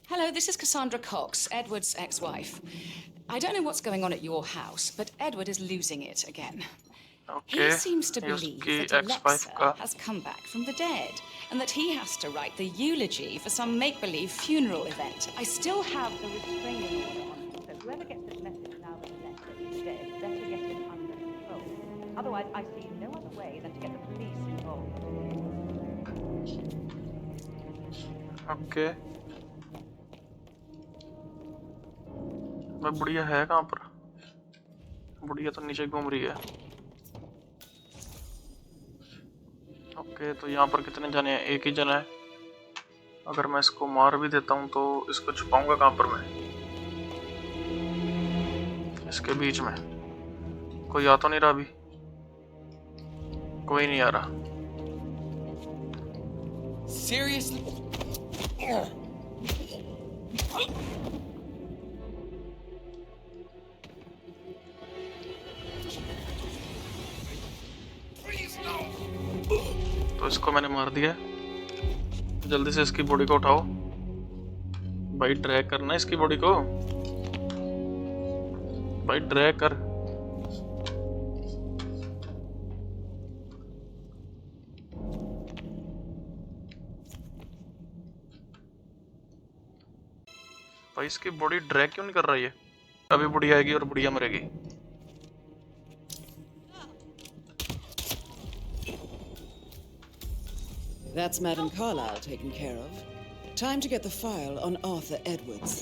Hello, this is Cassandra Cox, Edward's ex-wife. I don't know what's going on at your house, but Edward is losing it again. Okay. He seems to believe that Alexa has come back from the dead, and that he has to write the eulogy for some make-believe funeral event. I still have the restraining order on him, so whoever gets this message now that Alexa is dead better get him under control. Otherwise, I see no other way than to get the police involved. Okay. भाई बुढ़िया है कहाँ पर? बुढ़िया तो नीचे घूम रही है। ओके, तो यहाँ पर कितने जने हैं? एक ही जना है। अगर मैं इसको मार भी देता हूँ तो इसको छुपाऊंगा कहाँ पर मैं? इसके बीच में कोई आ तो नहीं रहा अभी। कोई नहीं आ रहा। Seriously? तो इसको मैंने मार दिया। जल्दी से इसकी बॉडी को उठाओ भाई। ड्रैग करना है इसकी बॉडी को भाई, ड्रैग कर। भाई इसकी बॉडी ड्रैग क्यों नहीं कर रही है? अभी बुढ़िया आएगी और बुढ़िया मरेगी। That's Madame Carlyle taken care of. Time to get the file on Arthur Edwards.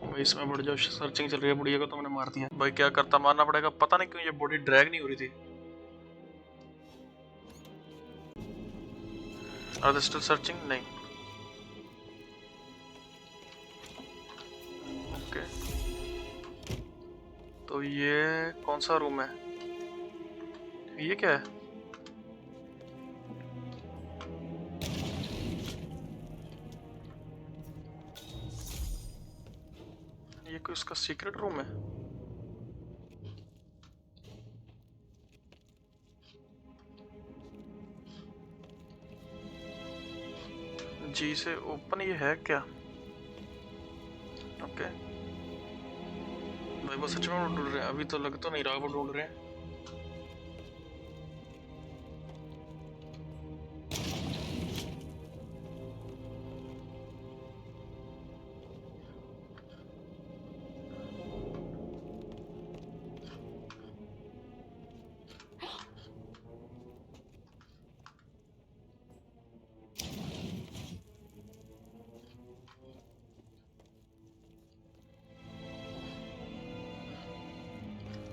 भाई इसमें बड़ी जो सर्चिंग चल रही है। बुढ़िया को तो मैंने मार दिया। भाई क्या करता, मारना पड़ेगा। पता नहीं क्यों ये बॉडी ड्रैग नहीं हो रही थी। Are they still searching? नहीं। ओके, तो ये कौन सा रूम है? ये क्या है? ये कोई उसका सीक्रेट रूम है? जी से ओपन ये है क्या? ओके भाई, वो सच में ढूंढ रहे हैं। अभी तो लग तो नहीं रहा वो ढूंढ रहे हैं।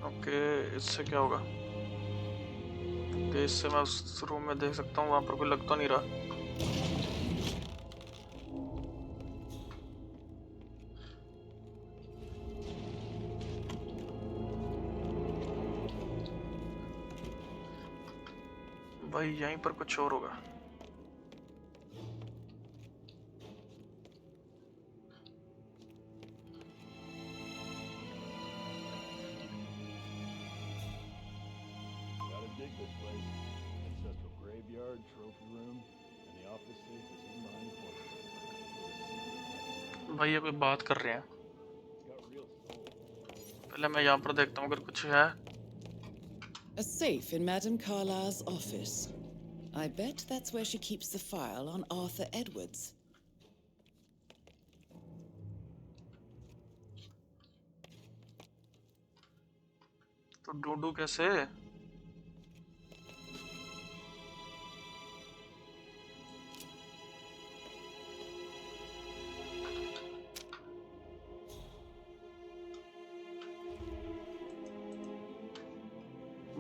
ओके, इससे क्या होगा? ओके, इससे मैं उस रूम में देख सकता हूँ। वहां पर कोई लग तो नहीं रहा। भाई यहीं पर कुछ और होगा। भाई ये कोई बात कर रहे हैं। पहले मैं यहाँ पर देखता हूँ अगर कुछ है। A safe in Madame Carlyle's office. I bet that's where she keeps the file on Arthur Edwards. तो ढूंढूं कैसे?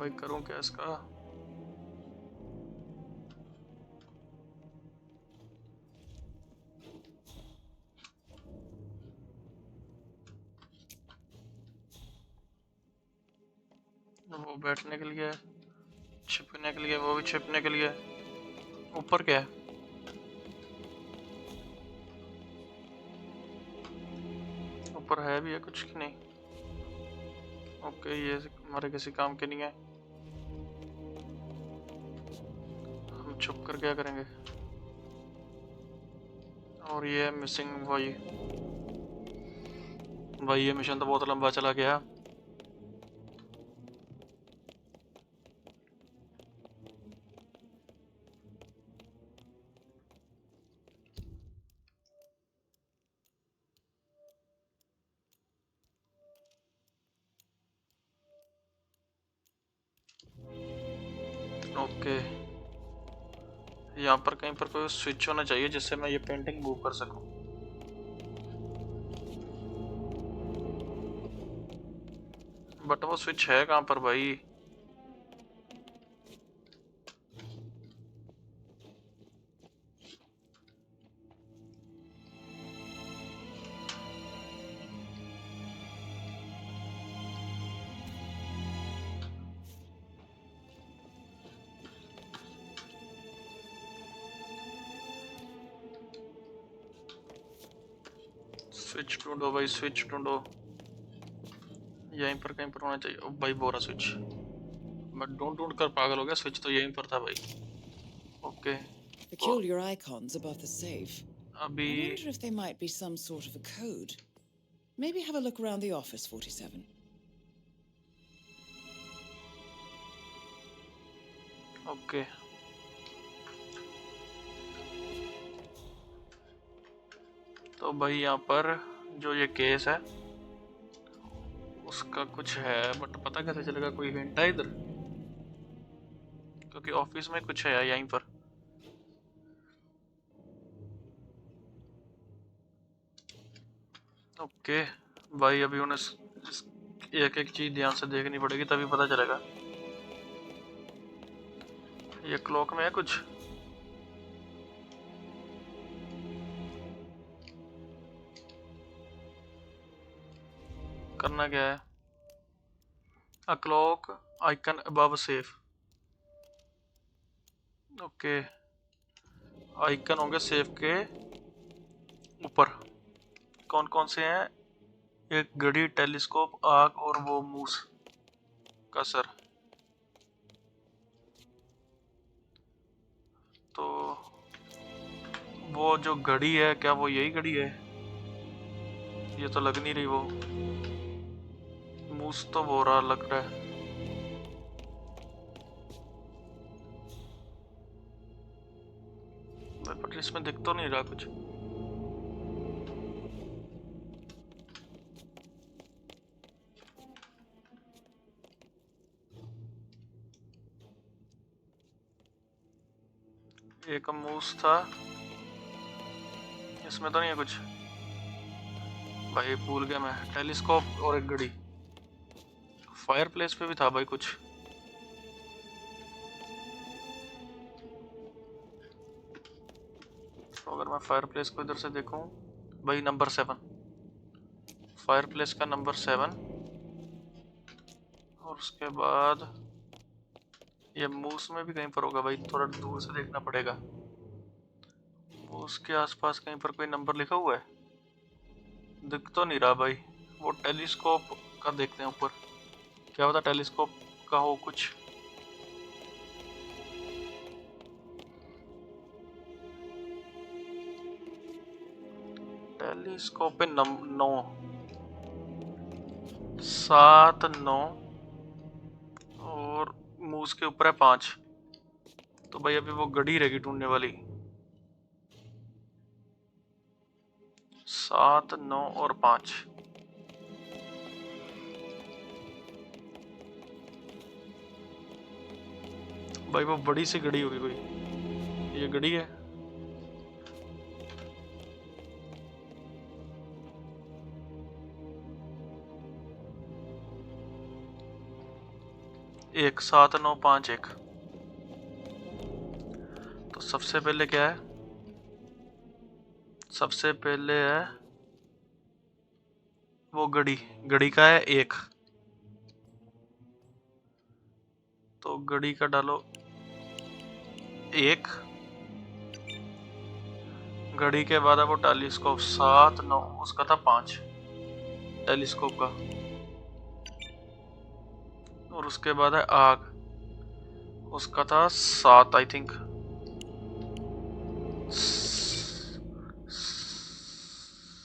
भाई करूं क्या इसका? वो बैठने के लिए, छिपने के लिए, वो भी छिपने के लिए। ऊपर क्या है? ऊपर है भी है कुछ कि नहीं? ओके, ये हमारे किसी काम के नहीं है। हम छुप कर क्या करेंगे? और ये मिसिंग भाई। भाई ये मिशन तो बहुत लंबा चला गया। ओके, यहाँ पर कहीं पर कोई स्विच होना चाहिए जिससे मैं ये पेंटिंग मूव कर सकूं। बट वो स्विच है कहाँ पर भाई? स्विच ढूंढो भाई, स्विच ढूंढो। यहीं पर कहीं पर होना चाहिए। ओ भाई बोरा स्विच, मैं ढूंढ ढूंढ कर पागल हो गया। स्विच तो यहीं पर था भाई। Okay, Peculiar icons above the safe. अभी I wonder if they might be some sort of a code. Maybe have a look around the office, 47. Okay, तो भाई यहाँ पर जो ये केस है उसका कुछ है, बट पता कैसे चलेगा? कोई हिंट है इधर? क्योंकि ऑफिस में कुछ है यहीं पर। ओके भाई, अभी उन्हें एक एक चीज ध्यान से देखनी पड़ेगी तभी पता चलेगा। ये क्लॉक में है कुछ? करना क्या है? A clock icon above safe. Okay, icon होंगे सेफ के ऊपर। कौन कौन से हैं? एक घड़ी, टेलीस्कोप, आग और वो मूस का सर। तो वो जो घड़ी है, क्या वो यही घड़ी है? ये तो लग नहीं रही वो। मूस तो बोरा लग रहा है। पर इसमें दिख तो नहीं रहा कुछ। एक मूस था, इसमें तो नहीं है कुछ भाई। भूल गया मैं। टेलीस्कोप और एक घड़ी। फायर प्लेस पे भी था भाई कुछ। तो अगर मैं फायर प्लेस को इधर से देखूं भाई, नंबर 7, फायर प्लेस का नंबर 7। और उसके बाद ये मूस में भी कहीं पर होगा भाई, थोड़ा दूर से देखना पड़ेगा। मूस के आसपास कहीं पर कोई नंबर लिखा हुआ है? दिख तो नहीं रहा भाई। वो टेलीस्कोप का देखते हैं ऊपर, क्या पता टेलीस्कोप का हो कुछ। टेलीस्कोप पे 9, 7, 9 और मूस के ऊपर है 5। तो भाई अभी वो घड़ी रहेगी ढूंढने वाली। 7, 9 और 5। भाई वो बड़ी सी घड़ी होगी कोई। ये घड़ी है। 1 7 9 5 1। तो सबसे पहले क्या है? सबसे पहले है वो घड़ी। घड़ी का है 1, तो घड़ी का डालो 1। घड़ी के बाद है वो टेलीस्कोप 7 9, उसका था 5 टेलीस्कोप का। और उसके बाद है आग, उसका था 7 आई थिंक।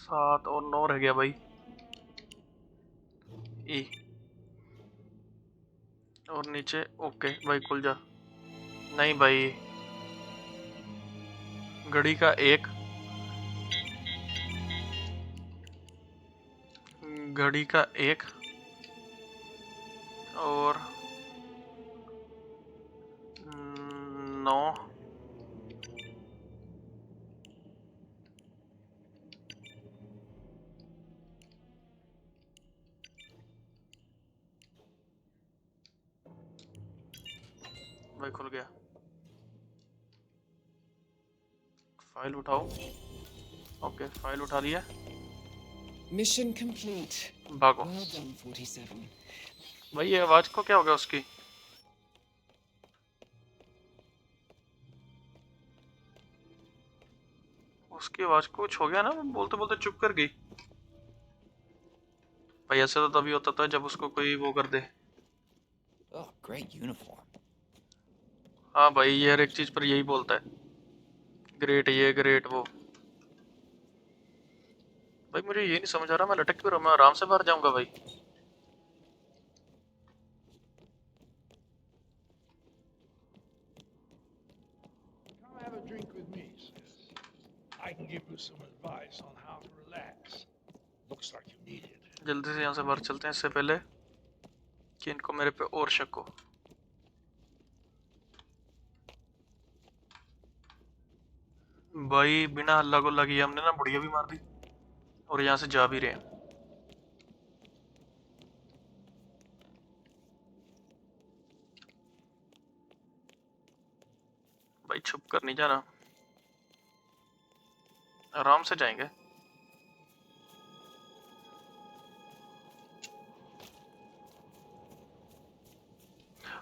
7 और 9 रह गया भाई। ई और नीचे ओके भाई खुल जा। नहीं भाई, घड़ी का 1, घड़ी का 1 और 9 भाई खुल गया। फाइल उठाओ। ओके फाइल उठा लिया। Mission complete. भागो। Well done, 47. भाई ये आवाज को क्या हो गया उसकी? उसकी आवाज को कुछ हो गया ना, बोलते बोलते चुप कर गई। भाई ऐसे तो तभी होता था जब उसको कोई वो कर दे। Oh, great uniform. हाँ भाई ये हर एक चीज पर यही बोलता है, ग्रेट ये ग्रेट वो। भाई मुझे ये नहीं समझ आ रहा, मैं लटक क्यों रहा हूं? मैं आराम से बाहर जाऊंगा भाई। Come have a drink with me, sis. I can give you some advice on how to relax. Looks like you need it. जल्दी से यहाँ से बाहर चलते हैं इससे पहले कि इनको मेरे पे और शक हो। भाई बिना हल्ला गुल्ला किए हमने ना बुढ़िया भी मार दी और यहाँ से जा भी रहे हैं। भाई छुप कर नहीं जाना, आराम से जाएंगे।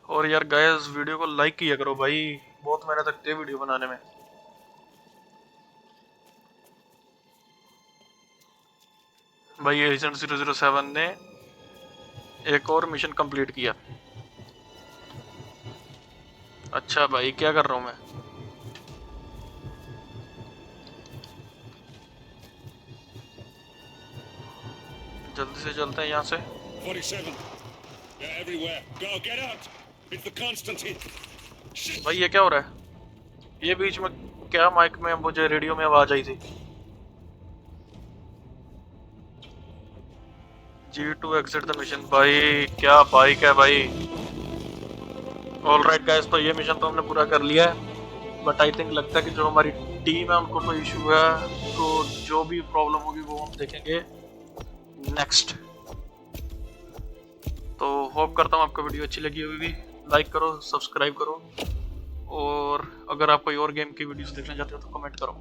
और यार गाइस वीडियो को लाइक किया करो भाई, बहुत मेहनत लगती है वीडियो बनाने में। भाई एजेंट 007 ने एक और मिशन कंप्लीट किया। अच्छा भाई क्या कर रहा हूं मैं? जल्दी से चलते हैं यहाँ से। 47. They're everywhere. Go, get out. It's the Constantine. भाई ये क्या हो रहा है? ये बीच में क्या माइक में मुझे रेडियो में आवाज आई थी? G2 exit the mission। भाई क्या बाइक है भाई। ऑलराइट गाइस, तो ये मिशन तो हमने पूरा कर लिया है, बट आई थिंक लगता है कि जो हमारी टीम है उनको कोई इशू है, तो जो भी प्रॉब्लम होगी वो हम देखेंगे नेक्स्ट। तो होप करता हूँ आपको वीडियो अच्छी लगी होगी। लाइक करो, सब्सक्राइब करो, और अगर आप कोई और गेम की वीडियोस देखना चाहते हो तो कमेंट करो।